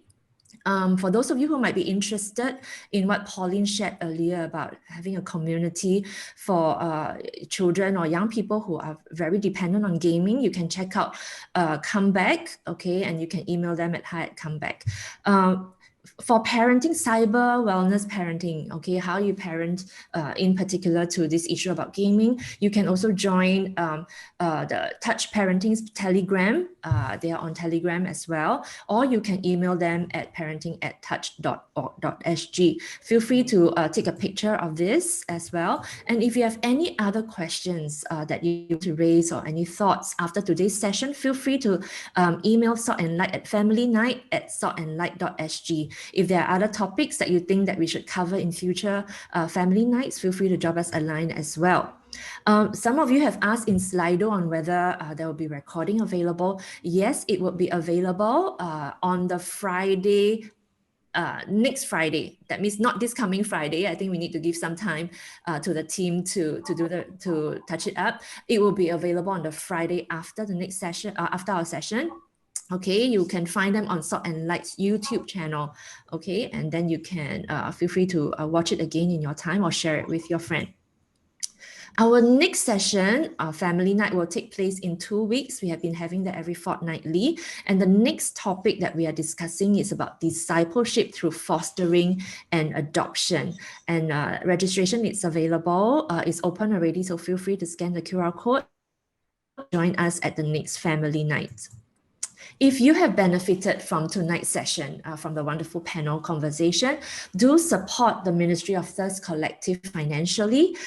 For those of you who might be interested in what Pauline shared earlier about having a community for children or young people who are very dependent on gaming, you can check out Comeback, okay, and you can email them at hi@comeback. For parenting, cyber wellness parenting, okay, how you parent in particular to this issue about gaming, you can also join the Touch Parenting's Telegram. They are on Telegram as well, or you can email them at parenting@touch.org.sg. Feel free to take a picture of this as well. And if you have any other questions that you want to raise or any thoughts after today's session, feel free to email saltandlight@familynight@saltandlight.sg. If there are other topics that you think that we should cover in future family nights, feel free to drop us a line as well. Some of you have asked in Slido on whether there will be recording available. Yes, it will be available on the Friday, next Friday. That means not this coming Friday. I think we need to give some time to the team to touch it up. It will be available on the Friday after the next session, after our session. Okay, you can find them on Salt and Light's YouTube channel. Okay, and then you can feel free to watch it again in your time or share it with your friend. Our next session, Family Night, will take place in 2 weeks. We have been having that every fortnightly. And the next topic that we are discussing is about discipleship through fostering and adoption. And registration is available. It's open already, so feel free to scan the QR code. Join us at the next Family Night. If you have benefited from tonight's session, from the wonderful panel conversation, do support the Ministry of Thirst Collective financially.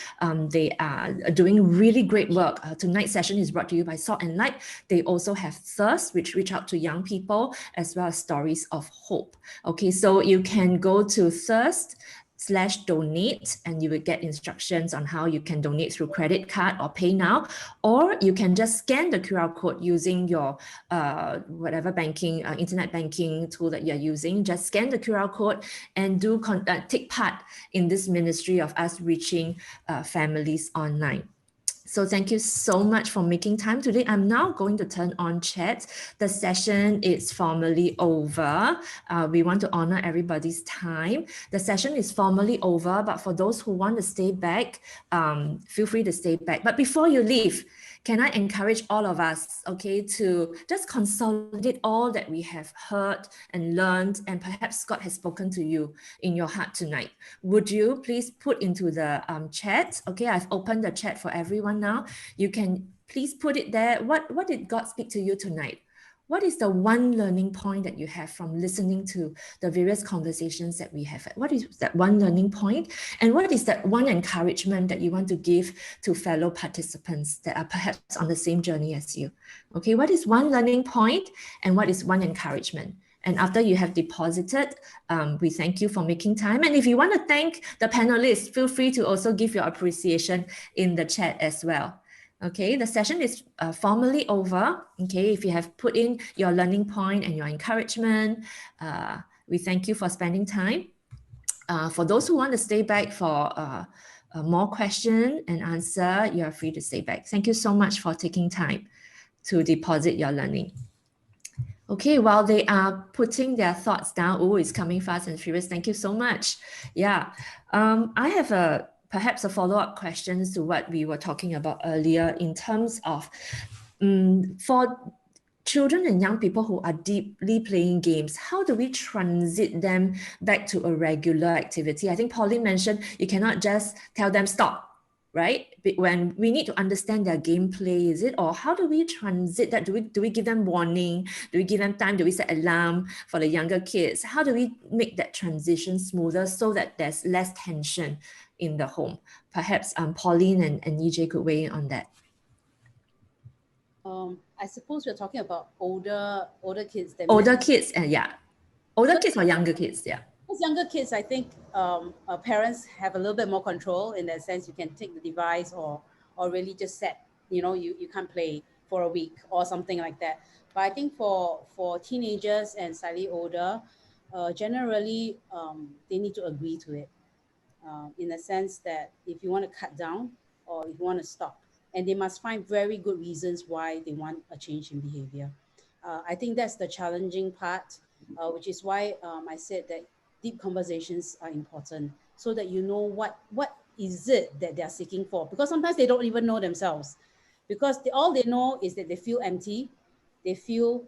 They are doing really great work. Tonight's session is brought to you by Salt and Light. They also have Thirst, which reach out to young people, as well as Stories of Hope. Okay, so you can go to Thirst/donate and you will get instructions on how you can donate through credit card or pay now, or you can just scan the QR code using your whatever banking, internet banking tool that you're using. Just scan the QR code and do take part in this ministry of us reaching families online. So thank you so much for making time today. I'm now going to turn on chat. The session is formally over. We want to honor everybody's time. The session is formally over, but for those who want to stay back, feel free to stay back. But before you leave, can I encourage all of us, okay, to just consolidate all that we have heard and learned, and perhaps God has spoken to you in your heart tonight. Would you please put into the chat, okay, I've opened the chat for everyone now. You can please put it there. What did God speak to you tonight? What is the one learning point that you have from listening to the various conversations that we have? What is that one learning point? And what is that one encouragement that you want to give to fellow participants that are perhaps on the same journey as you? Okay, what is one learning point and what is one encouragement? And after you have deposited, we thank you for making time. And if you want to thank the panelists, feel free to also give your appreciation in the chat as well. Okay, the session is formally over. Okay, if you have put in your learning point and your encouragement, we thank you for spending time. For those who want to stay back for more question and answer, you are free to stay back. Thank you so much for taking time to deposit your learning. Okay, while they are putting their thoughts down, oh, it's coming fast and furious. Thank you so much. Yeah, I have perhaps a follow-up questions to what we were talking about earlier in terms of for children and young people who are deeply playing games, how do we transit them back to a regular activity? I think Pauline mentioned you cannot just tell them stop. right? When we need to understand their gameplay, is it? Or how do we transit that? Do we give them warning? Do we give them time? Do we set alarm for the younger kids? How do we make that transition smoother so that there's less tension in the home? Perhaps Pauline and EJ could weigh in on that. I suppose we're talking about older kids. Older kids, yeah. Older kids or younger kids, yeah. As younger kids, I think parents have a little bit more control in that sense. You can take the device or really just set, you can't play for a week or something like that. But I think for teenagers and slightly older, generally they need to agree to it in the sense that if you want to cut down or if you want to stop, and they must find very good reasons why they want a change in behavior. I think that's the challenging part, which is why I said that deep conversations are important so that you know what is it that they're seeking for, because sometimes they don't even know themselves, because all they know is that they feel empty, they feel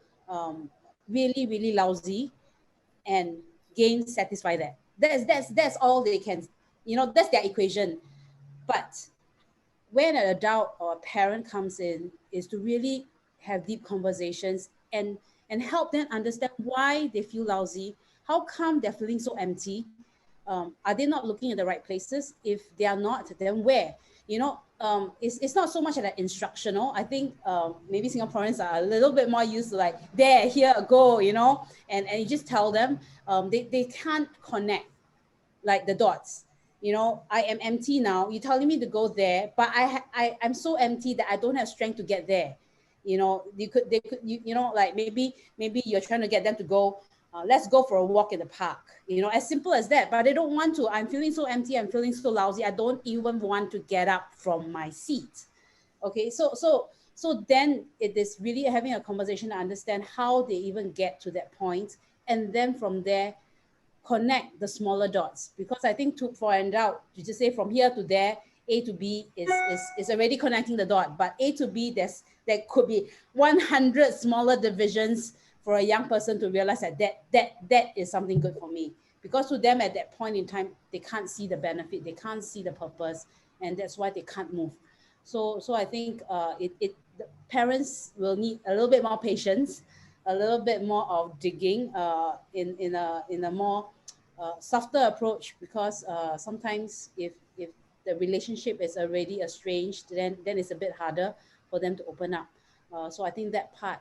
really, really lousy, and games satisfy that. That's all they can, that's their equation. But when an adult or a parent comes in, is to really have deep conversations and help them understand why they feel lousy, how come they're feeling so empty. Are they not looking at the right places? If they are not, then where? It's not so much at an instructional. I think maybe Singaporeans are a little bit more used to like, there, here, go, and you just tell them. They can't connect like the dots. I am empty now. You're telling me to go there, but I'm so empty that I don't have strength to get there. They could, like maybe you're trying to get them to go, let's go for a walk in the park, as simple as that. But they don't want to. I'm feeling so empty. I'm feeling so lousy. I don't even want to get up from my seat. Okay, so then it is really having a conversation to understand how they even get to that point, and then from there connect the smaller dots. Because I think for an adult, you just say from here to there, A to B is already connecting the dot. But A to B, there could be 100 smaller divisions for a young person to realize that is something good for me. Because to them at that point in time, they can't see the benefit, they can't see the purpose, and that's why they can't move. So I think the parents will need a little bit more patience, a little bit more of digging in a more softer approach, because sometimes if the relationship is already estranged, then it's a bit harder for them to open up. So I think that part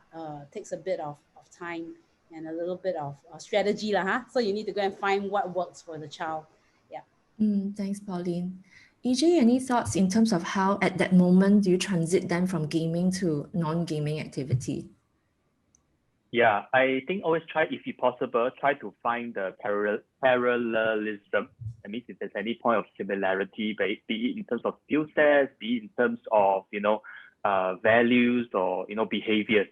takes a bit of time and a little bit of strategy lah, So you need to go and find what works for the child. Yeah. Thanks, Pauline. EJ, any thoughts in terms of how at that moment do you transit them from gaming to non-gaming activity? Yeah, I think always try, if possible, try to find the parallelism. That means if there's any point of similarity, be it in terms of skill sets, be it in terms of, values or, behaviors,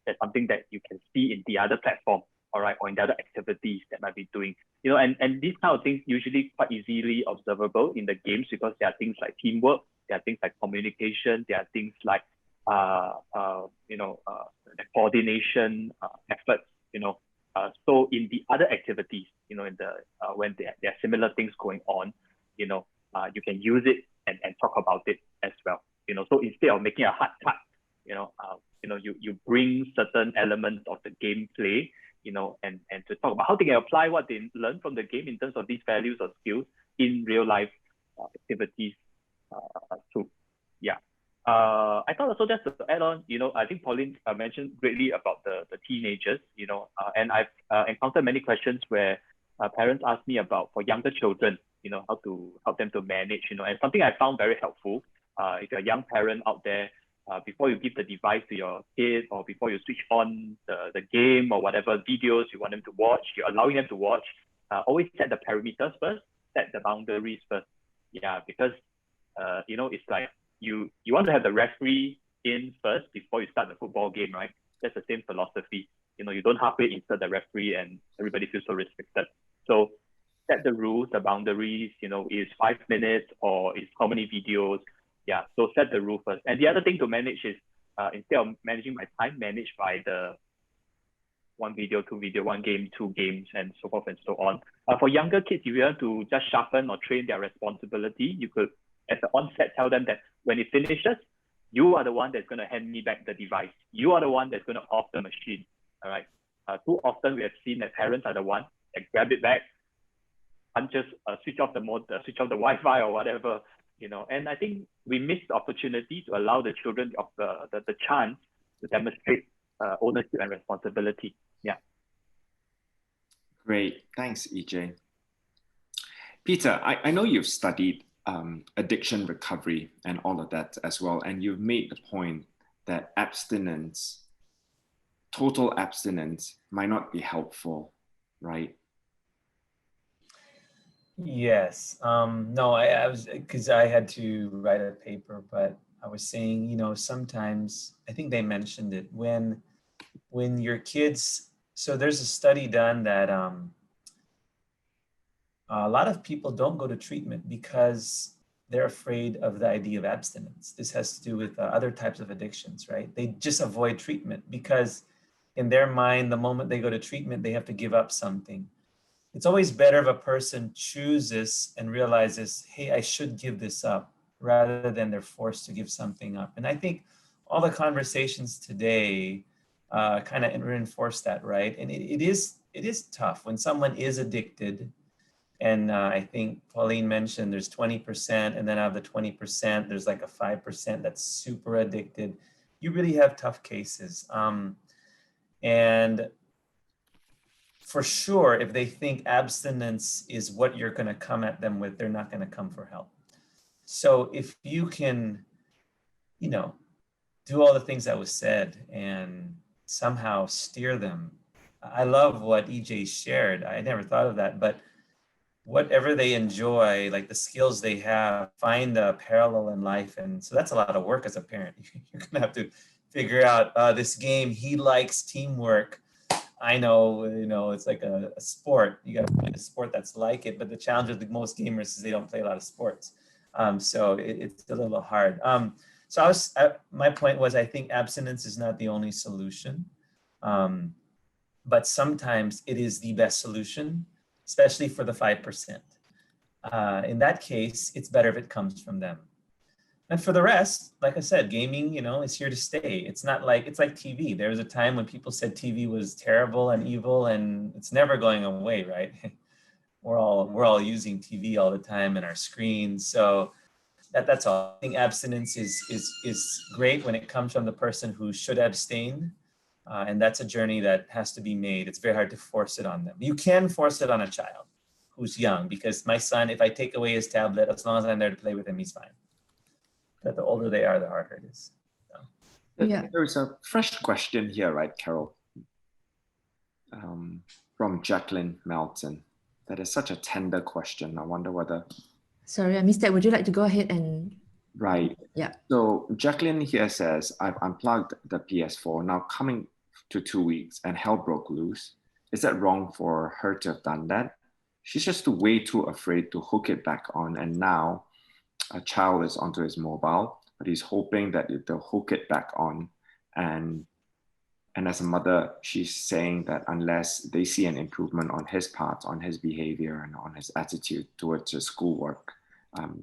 there's something that you can see in the other platform, all right, or in the other activities that might be doing, and these kind of things usually quite easily observable in the games, because there are things like teamwork, there are things like communication, there are things like the coordination efforts, so in the other activities, in the when there are similar things going on, you can use it and talk about it as well. So instead of making a hard cut, you bring certain elements of the gameplay, and to talk about how they can apply what they learn from the game in terms of these values or skills in real life activities too. Yeah. I thought also just to add on, I think Pauline mentioned greatly about the teenagers, and I've encountered many questions where parents ask me about, for younger children, how to help them to manage, and something I found very helpful, if you're a young parent out there, before you give the device to your kid, or before you switch on the game or whatever videos you want them to watch, you're allowing them to watch, always set the parameters first, set the boundaries first. Yeah, because, it's like, you want to have the referee in first before you start the football game, right? That's the same philosophy. You don't halfway insert the referee and everybody feels so restricted. So set the rules, the boundaries, is 5 minutes or is how many videos. Yeah, so set the rule first. And the other thing to manage is, instead of managing my time, manage by the 1 video, 2 video, 1 game, 2 games, and so forth and so on. For younger kids, if you want to just sharpen or train their responsibility, you could at the onset tell them that when it finishes, you are the one that's going to hand me back the device. You are the one that's going to off the machine. All right. Too often we have seen that parents are the one that grab it back and just switch off the mode, switch off the Wi-Fi or whatever, you know. And I think we miss the opportunity to allow the children of the chance to demonstrate ownership and responsibility. Yeah. Great, thanks, EJ. Peter, I know you've studied addiction recovery and all of that as well, and you've made the point that abstinence, total abstinence, might not be helpful, right? Yes. No, I was, because I had to write a paper, but I was saying, you know, sometimes, I think they mentioned it, when your kids, so there's a study done that a lot of people don't go to treatment because they're afraid of the idea of abstinence. This has to do with other types of addictions, right? They just avoid treatment because in their mind, the moment they go to treatment, they have to give up something. It's always better if a person chooses and realizes, hey, I should give this up, rather than they're forced to give something up. And I think all the conversations today kind of reinforce that, right? And it is tough when someone is addicted. And I think Pauline mentioned there's 20%, and then out of the 20%, there's like a 5% that's super addicted. You really have tough cases. And for sure, if they think abstinence is what you're going to come at them with, they're not going to come for help. So if you can, you know, do all the things that was said and somehow steer them. I love what EJ shared. I never thought of that, but whatever they enjoy, like the skills they have, find a parallel in life. And so that's a lot of work as a parent. You're going to have to figure out this game. He likes teamwork. I know, you know, it's like a sport. You got to find a sport that's like it. But the challenge with most gamers is they don't play a lot of sports. So it's a little hard. So my point was, I think abstinence is not the only solution. But sometimes it is the best solution, especially for the 5%. In that case, it's better if it comes from them. And for the rest, like I said, gaming, you know, is here to stay. It's not like, it's like TV. There was a time when people said TV was terrible and evil, and it's never going away, right? We're all using TV all the time and our screens. So that's all. I think abstinence is great when it comes from the person who should abstain. And that's a journey that has to be made. It's very hard to force it on them. You can force it on a child who's young, because my son, if I take away his tablet, as long as I'm there to play with him, he's fine. But the older they are, the harder it is. So. Yeah. There is a fresh question here, right, Carol? From Jacqueline Melton. That is such a tender question. I wonder whether... Sorry, I missed that. Would you like to go ahead and... Right. Yeah. So Jacqueline here says, I've unplugged the PS4, now coming to 2 weeks, and hell broke loose. Is that wrong for her to have done that? She's just way too afraid to hook it back on, and now a child is onto his mobile, but he's hoping that they'll hook it back on. And as a mother, she's saying that unless they see an improvement on his part, on his behavior and on his attitude towards his schoolwork,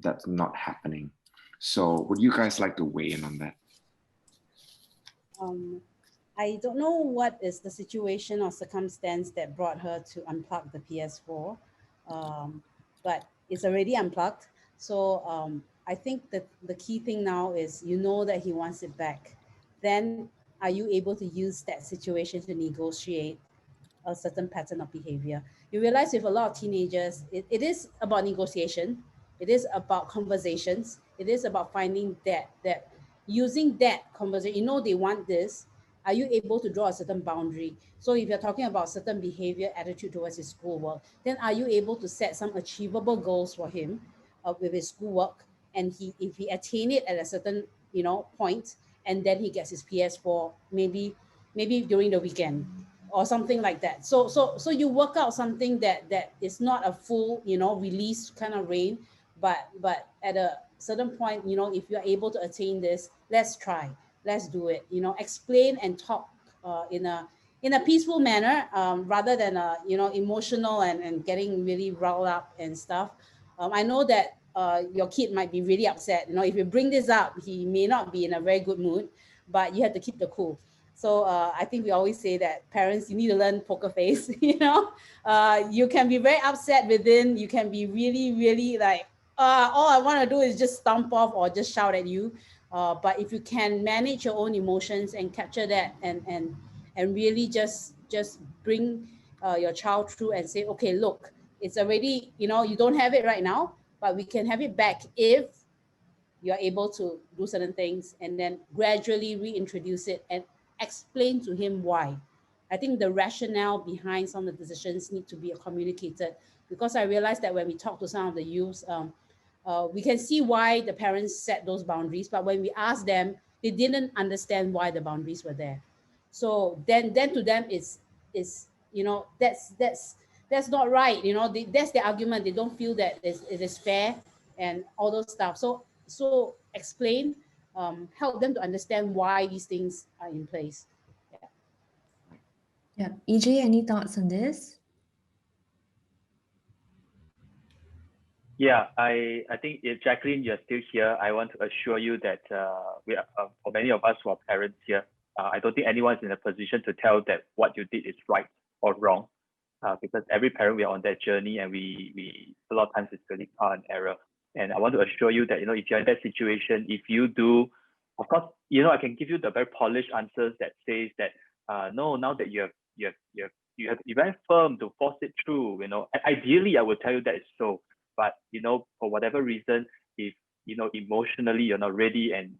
that's not happening. So would you guys like to weigh in on that? I don't know what is the situation or circumstance that brought her to unplug the PS4, but it's already unplugged. So I think that the key thing now is, you know that he wants it back. Then are you able to use that situation to negotiate a certain pattern of behavior? You realize with a lot of teenagers, it is about negotiation. It is about conversations. It is about finding that using that conversation, you know they want this. Are you able to draw a certain boundary? So if you're talking about certain behavior, attitude towards his schoolwork, then are you able to set some achievable goals for him with his schoolwork? And if he attain it at a certain, you know, point, and then he gets his PS4, maybe during the weekend or something like that. So you work out something that is not a full, you know, release kind of reign, but at a certain point, you know, if you're able to attain this, let's try. Let's do it, you know, explain and talk in a peaceful manner, rather than you know, emotional and getting really riled up and stuff. I know that your kid might be really upset. You know, if you bring this up, he may not be in a very good mood, but you have to keep the cool. So I think we always say that parents, you need to learn poker face. You know, you can be very upset within. You can be really, really like, all I want to do is just stomp off or just shout at you. But if you can manage your own emotions and capture that and really just bring your child through and say, okay, look, it's already, you know, you don't have it right now, but we can have it back if you're able to do certain things, and then gradually reintroduce it and explain to him why. I think the rationale behind some of the decisions need to be communicated, because I realized that when we talk to some of the youths, we can see why the parents set those boundaries, but when we ask them, they didn't understand why the boundaries were there. So then to them is you know, that's not right. You know, that's the argument. They don't feel that it is fair and all those stuff. So explain, help them to understand why these things are in place. Yeah. Yeah, EJ, any thoughts on this? Yeah, I think if Jacqueline, you're still here, I want to assure you that we are, for many of us who are parents here, I don't think anyone's in a position to tell that what you did is right or wrong, because every parent, we are on that journey, and we a lot of times it's really trial and error. And I want to assure you that, you know, if you're in that situation, if you do, of course, you know, I can give you the very polished answers that says that no, now that you have to be very firm to force it through. You know, ideally, I would tell you that it's so. But, you know, for whatever reason, if, you know, emotionally you're not ready and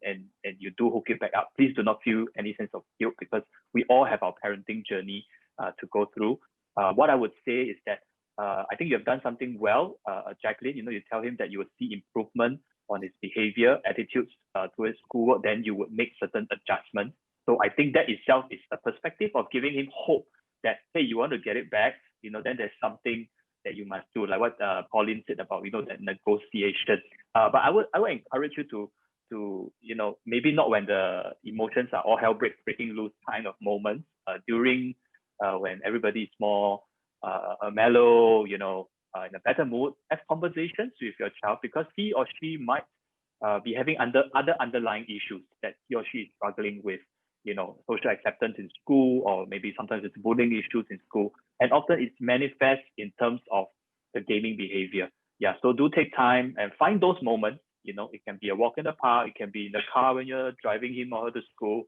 you do hook it back up, please do not feel any sense of guilt, because we all have our parenting journey to go through. What I would say is that I think you have done something well, Jacqueline. You know, you tell him that you will see improvement on his behavior, attitudes towards schoolwork, then you would make certain adjustments. So I think that itself is a perspective of giving him hope that, hey, you want to get it back, you know, then there's something that you must do, like what Pauline said about, you know, that negotiation. But I would encourage you to, you know, maybe not when the emotions are all hell breaking loose kind of moments, during when everybody is more mellow, you know, in a better mood, have conversations with your child, because he or she might be having other underlying issues that he or she is struggling with, you know, social acceptance in school, or maybe sometimes it's bullying issues in school. And often it's manifest in terms of the gaming behavior. Yeah, so do take time and find those moments. You know, it can be a walk in the park, it can be in the car when you're driving him or her to school.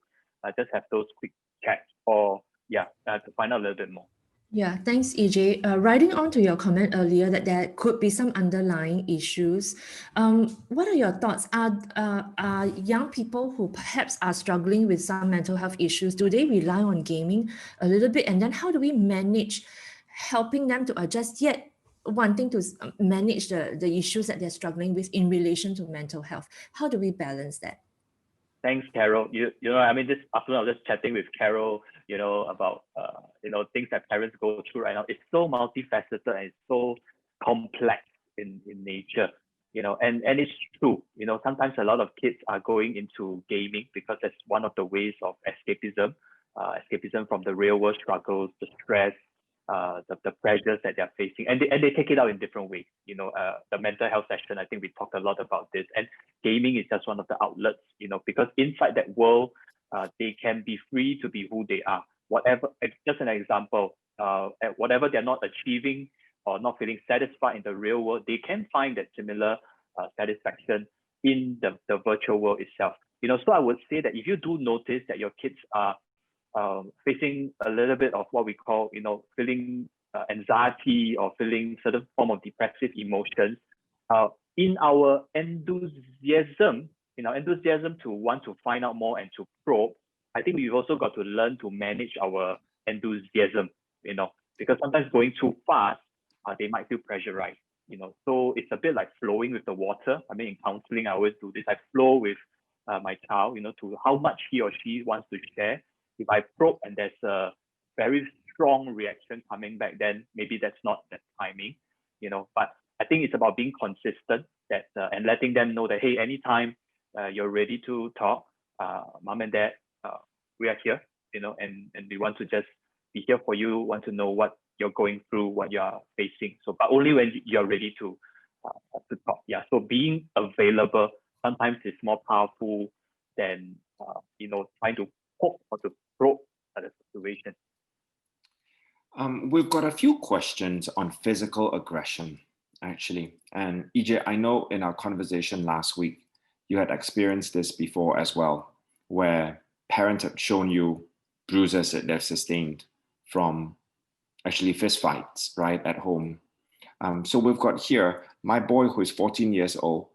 Just have those quick chats, or yeah, to find out a little bit more. Yeah, thanks, EJ. Riding on to your comment earlier that there could be some underlying issues, what are your thoughts? Are young people who perhaps are struggling with some mental health issues, do they rely on gaming a little bit? And then how do we manage helping them to adjust, yet wanting to manage the issues that they're struggling with in relation to mental health? How do we balance that? Thanks, Carol. You know, I mean, this afternoon I was just chatting with Carol, you know, about you know, things that parents go through right now. It's so multifaceted and it's so complex in nature, you know, and it's true. You know, sometimes a lot of kids are going into gaming because that's one of the ways of escapism, escapism from the real world struggles, the stress, the pressures that they're facing, and they take it out in different ways. You know, the mental health session, I think we talked a lot about this, and gaming is just one of the outlets. You know, because inside that world, they can be free to be who they are. Whatever, just an example, whatever they're not achieving or not feeling satisfied in the real world, they can find that similar satisfaction in the virtual world itself. You know, so I would say that if you do notice that your kids are facing a little bit of what we call, you know, feeling anxiety or feeling certain form of depressive emotions, in our enthusiasm to want to find out more and to probe, I think we've also got to learn to manage our enthusiasm, you know, because sometimes going too fast, they might feel pressurized, you know. So it's a bit like flowing with the water. I mean, in counseling, I always do this. I flow with my child, you know, to how much he or she wants to share. If I probe and there's a very strong reaction coming back, then maybe that's not that timing, you know. But I think it's about being consistent, that and letting them know that, hey, anytime you're ready to talk, mom and dad, we are here, you know, and we want to just be here for you, want to know what you're going through, what you're facing. So, but only when you're ready to to talk. Yeah, so being available sometimes is more powerful than trying to poke or to probe the situation. We've got a few questions on physical aggression, actually. And EJ, I know in our conversation last week, you had experienced this before as well, where parents had shown you bruises that they've sustained from actually fist fights, right, at home. So we've got here, my boy who is 14 years old,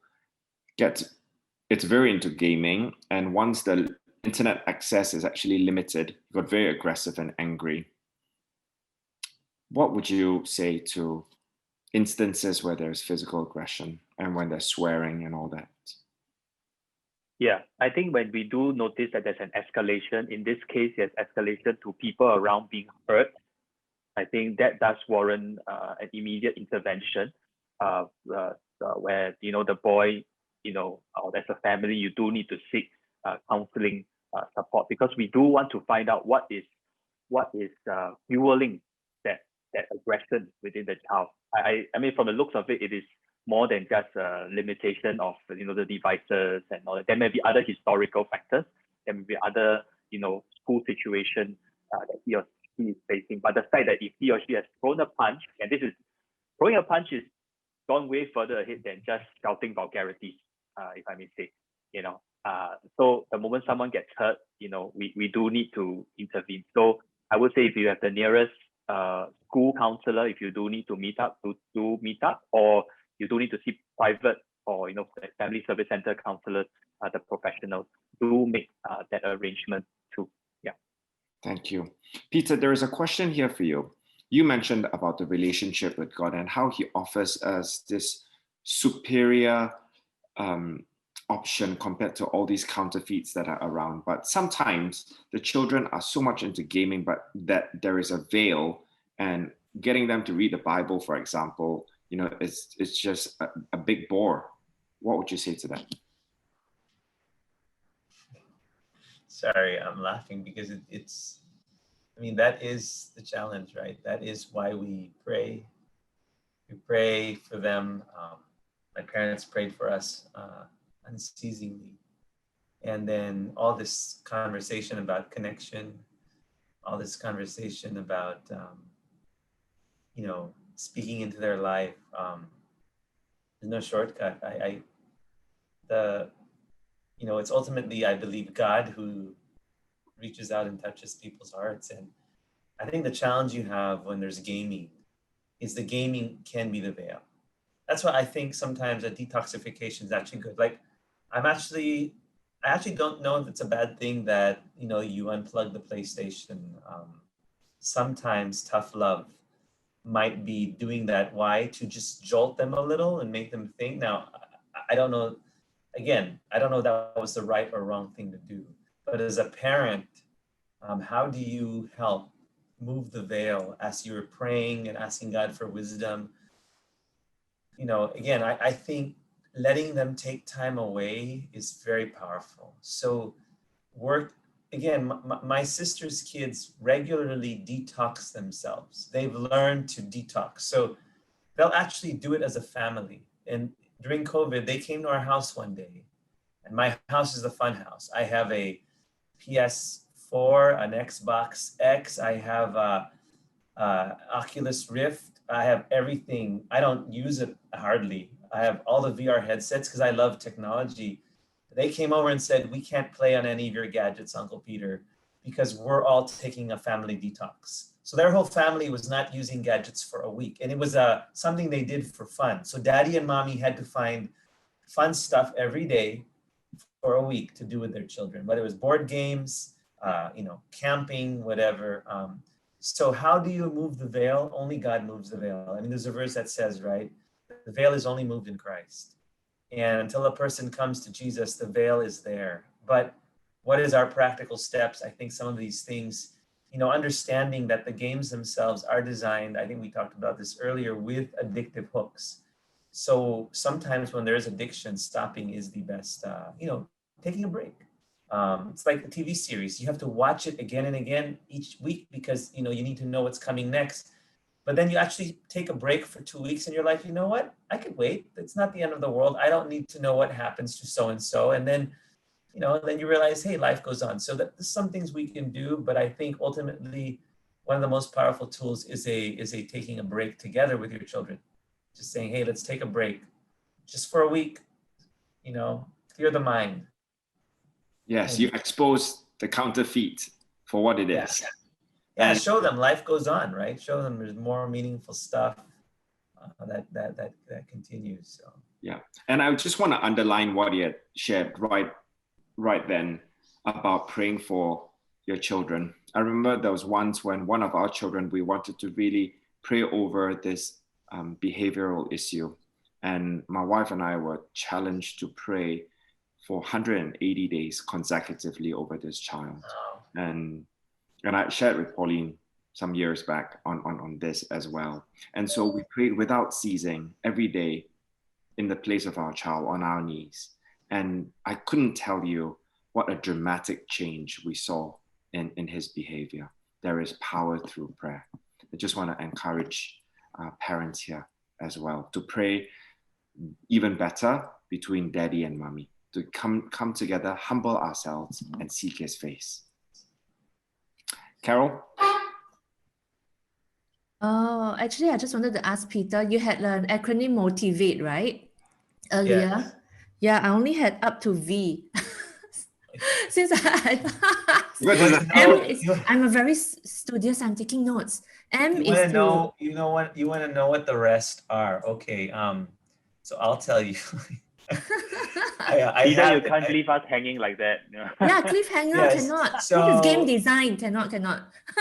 it's very into gaming. And once the internet access is actually limited, he got very aggressive and angry. What would you say to instances where there's physical aggression and when there's swearing and all that? Yeah, I think when we do notice that there's an escalation, in this case, there's escalation to people around being hurt, I think that does warrant an immediate intervention where, the boy, or as a family, you do need to seek counseling support, because we do want to find out what is fueling that aggression within the child. I mean, from the looks of it, it is more than just a limitation of the devices and all that. There may be other historical factors. There may be other school situation that he or she is facing. But the fact that if he or she has thrown a punch, and throwing a punch is gone way further ahead than just shouting vulgarities, if I may say. So the moment someone gets hurt, we do need to intervene. So I would say if you have the nearest school counselor, if you do need to meet up, do meet up, or you do need to see private or family service center counselors, the professionals, do make that arrangement too. Yeah. Thank you. Peter, there is a question here for you. You mentioned about the relationship with God and how he offers us this superior option compared to all these counterfeits that are around. But sometimes the children are so much into gaming, but that there is a veil, and getting them to read the Bible, for example, it's just a big bore. What would you say to that? Sorry, I'm laughing because that is the challenge, right? That is why we pray. We pray for them. My parents prayed for us unceasingly. And then all this conversation about connection, all this conversation about, speaking into their life. There's no shortcut. It's ultimately, I believe, God who reaches out and touches people's hearts. And I think the challenge you have when there's gaming is the gaming can be the veil. That's why I think sometimes a detoxification is actually good. Like, I actually don't know if it's a bad thing that, you unplug the PlayStation. Sometimes tough love might be doing that. Why? To just jolt them a little and make them think. Now, I don't know. Again, I don't know if that was the right or wrong thing to do. But as a parent, how do you help move the veil as you're praying and asking God for wisdom? Again, I think letting them take time away is very powerful. So my sister's kids regularly detox themselves. They've learned to detox. So they'll actually do it as a family. And during COVID, they came to our house one day, and my house is a fun house. I have a PS4, an Xbox X. I have a Oculus Rift. I have everything. I don't use it hardly. I have all the VR headsets because I love technology. They came over and said, we can't play on any of your gadgets, Uncle Peter, because we're all taking a family detox. So their whole family was not using gadgets for a week. And it was something they did for fun. So daddy and mommy had to find fun stuff every day for a week to do with their children, whether it was board games, camping, whatever. So how do you move the veil? Only God moves the veil. I mean, there's a verse that says, right, the veil is only moved in Christ. And until a person comes to Jesus, the veil is there. But what is our practical steps? I think some of these things, understanding that the games themselves are designed, I think we talked about this earlier, with addictive hooks. So sometimes when there's addiction, stopping is the best, taking a break. It's like a TV series. You have to watch it again and again each week because, you need to know what's coming next. but then you actually take a break for 2 weeks in your life. You know what? I could wait. It's not the end of the world. I don't need to know what happens to so-and-so. And then, then you realize, hey, life goes on. So there's some things we can do, but I think ultimately one of the most powerful tools is a taking a break together with your children. Just saying, hey, let's take a break just for a week, clear the mind. Yes, you expose the counterfeit for what it is. Yeah, show them life goes on, right? Show them there's more meaningful stuff that continues. So. Yeah, and I just want to underline what you had shared right then about praying for your children. I remember there was once when one of our children, we wanted to really pray over this behavioral issue. And my wife and I were challenged to pray for 180 days consecutively over this child. Wow. And I shared with Pauline some years back on this as well. And so we prayed without ceasing every day in the place of our child on our knees. And I couldn't tell you what a dramatic change we saw in his behavior. There is power through prayer. I just want to encourage parents here as well to pray even better between daddy and mommy, to come together, humble ourselves, and seek his face. Carol? Oh, actually, I just wanted to ask Peter, you had an acronym MOTIVATE, right? Earlier. Yes. Yeah, I only had up to V. Since I'm a very studious, I'm taking notes. M you is want to know, you want to know what the rest are. Okay, so I'll tell you. Peter, you can't leave us hanging like that. Yeah, cliffhanger, Yes. cannot. So, this is game design, cannot.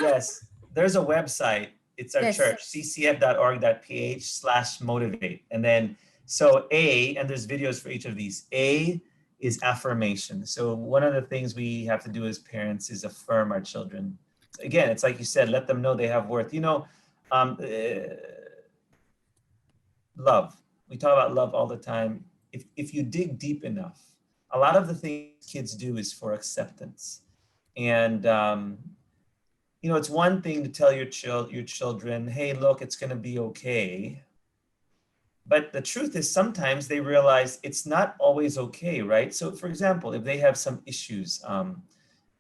Yes, there's a website. It's our Yes. church, ccf.org.ph/motivate. And then, so A, and there's videos for each of these. A is affirmation. So one of the things we have to do as parents is affirm our children. Again, it's like you said, let them know they have worth. Love. We talk about love all the time. If you dig deep enough, a lot of the things kids do is for acceptance. And, it's one thing to tell your children, hey, look, it's going to be okay. But the truth is sometimes they realize it's not always okay, right? So for example, if they have some issues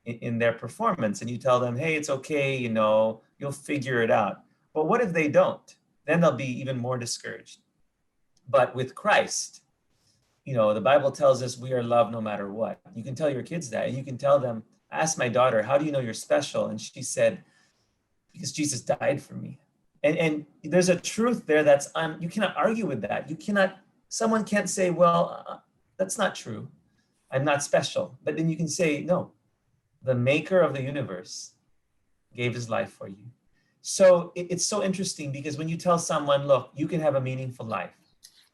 in their performance and you tell them, hey, it's okay, you'll figure it out. But what if they don't? Then they'll be even more discouraged. But with Christ, the Bible tells us we are loved no matter what. You can tell your kids that, and you can tell them, I asked my daughter, how do you know you're special? And she said, because Jesus died for me. And there's a truth there that's you cannot argue with that. Someone can't say, well, that's not true. I'm not special. But then you can say, no, the maker of the universe gave his life for you. So it's so interesting because when you tell someone, look, you can have a meaningful life.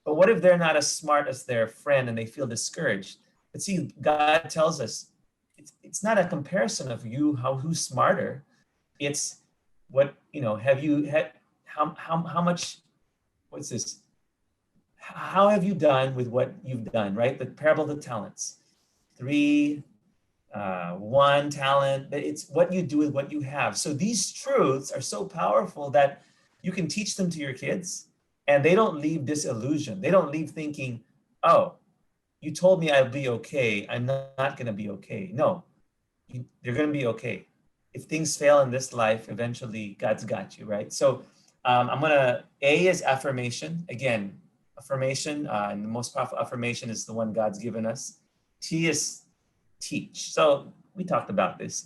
But what if they're not as smart as their friend and they feel discouraged? But see, God tells us, it's not a comparison of who's smarter. It's what, have you had, how much, what's this? How have you done with what you've done, right? The parable of the talents, 3, 1 talent, but it's what you do with what you have. So these truths are so powerful that you can teach them to your kids and they don't leave disillusioned. They don't leave thinking, oh, you told me I'd be okay. I'm not going to be okay. No, you're going to be okay. If things fail in this life, eventually God's got you, right? So A is affirmation. Again, affirmation, and the most powerful affirmation is the one God's given us. T is teach. So we talked about this.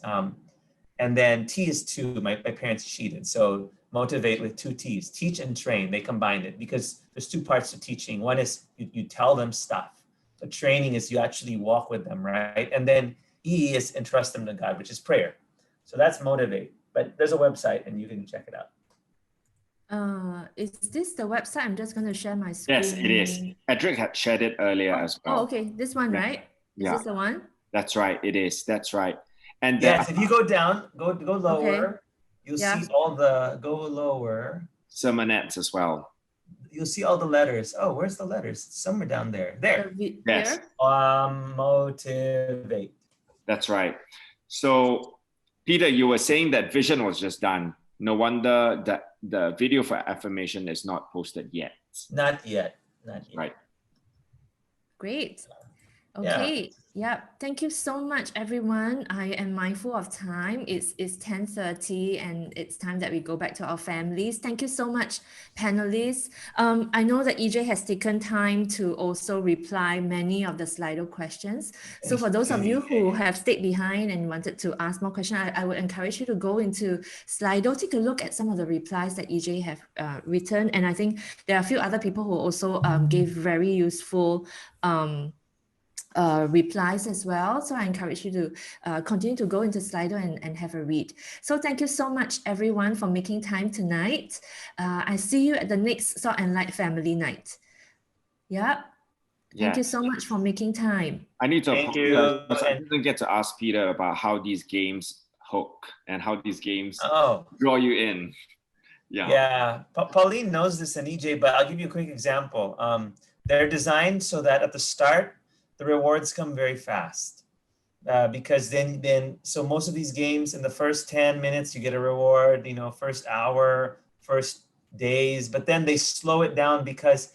And then T is to, my parents cheated. So motivate with 2 T's, teach and train. They combined it because there's 2 parts to teaching. One is you tell them stuff. But training is you actually walk with them, right? And then E is entrust them to God, which is prayer. So that's motivate. But there's a website and you can check it out. Is this the website? I'm just going to share my screen. Yes, it is. Edric had shared it earlier as well. Oh, okay. This one, right? Is this the one? That's right. It is. That's right. And yes, if you go down, go lower, okay. You'll see all the, go lower. Sermonettes as well. You'll see all the letters. Oh, where's the letters? Somewhere down there. There. Yes. Motivate. That's right. So, Peter, you were saying that vision was just done no wonder that the video for affirmation is not posted yet. Not yet. Not yet. Right. Great. Yeah. Okay. Yeah. Thank you so much, everyone. I am mindful of time. It's 10:30 and it's time that we go back to our families. Thank you so much, panelists. I know that EJ has taken time to also reply many of the Slido questions. So for those of you who have stayed behind and wanted to ask more questions, I would encourage you to go into Slido, take a look at some of the replies that EJ have written. And I think there are a few other people who also gave very useful replies as well. So I encourage you to continue to go into Slido and have a read. So thank you so much, everyone, for making time tonight. I see you at the next Salt and Light Family Night. Yeah. Thank you so much for making time. I need to Thank you. I didn't get to ask Peter about how these games hook and how these games draw you in. Yeah. Pauline knows this and EJ, but I'll give you a quick example. They're designed so that at the start, the rewards come very fast. Because so most of these games in the first 10 minutes, you get a reward, first hour, first days, but then they slow it down because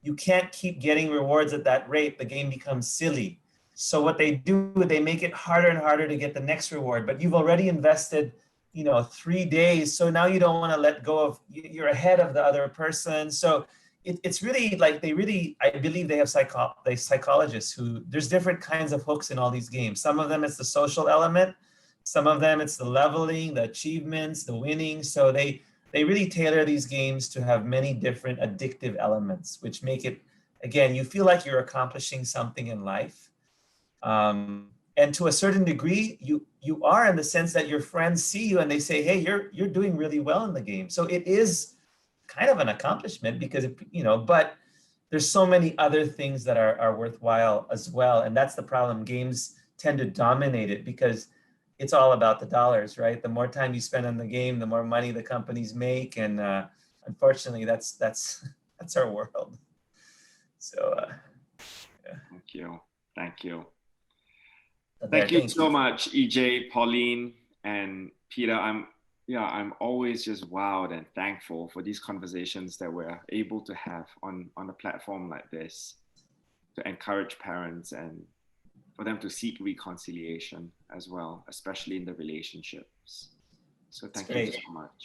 you can't keep getting rewards at that rate. The game becomes silly. So what they do, they make it harder and harder to get the next reward, but you've already invested 3 days. So now you don't want to let go of, you're ahead of the other person. So it's really like I believe they have psychologists who, there's different kinds of hooks in all these games. Some of them it's the social element. Some of them it's the leveling, the achievements, the winning. So they really tailor these games to have many different addictive elements, which make it, again, you feel like you're accomplishing something in life. And to a certain degree, you are, in the sense that your friends see you and they say, hey, you're doing really well in the game. So it is kind of an accomplishment because, but there's so many other things that are worthwhile as well. And that's the problem. Games tend to dominate it because it's all about the dollars, right? The more time you spend on the game, the more money the companies make. And unfortunately, that's our world. So, yeah. Thank you. Thank you so much, EJ, Pauline, and Peter. I'm always just wowed and thankful for these conversations that we're able to have on a platform like this to encourage parents and for them to seek reconciliation as well, especially in the relationships. So thank you so much.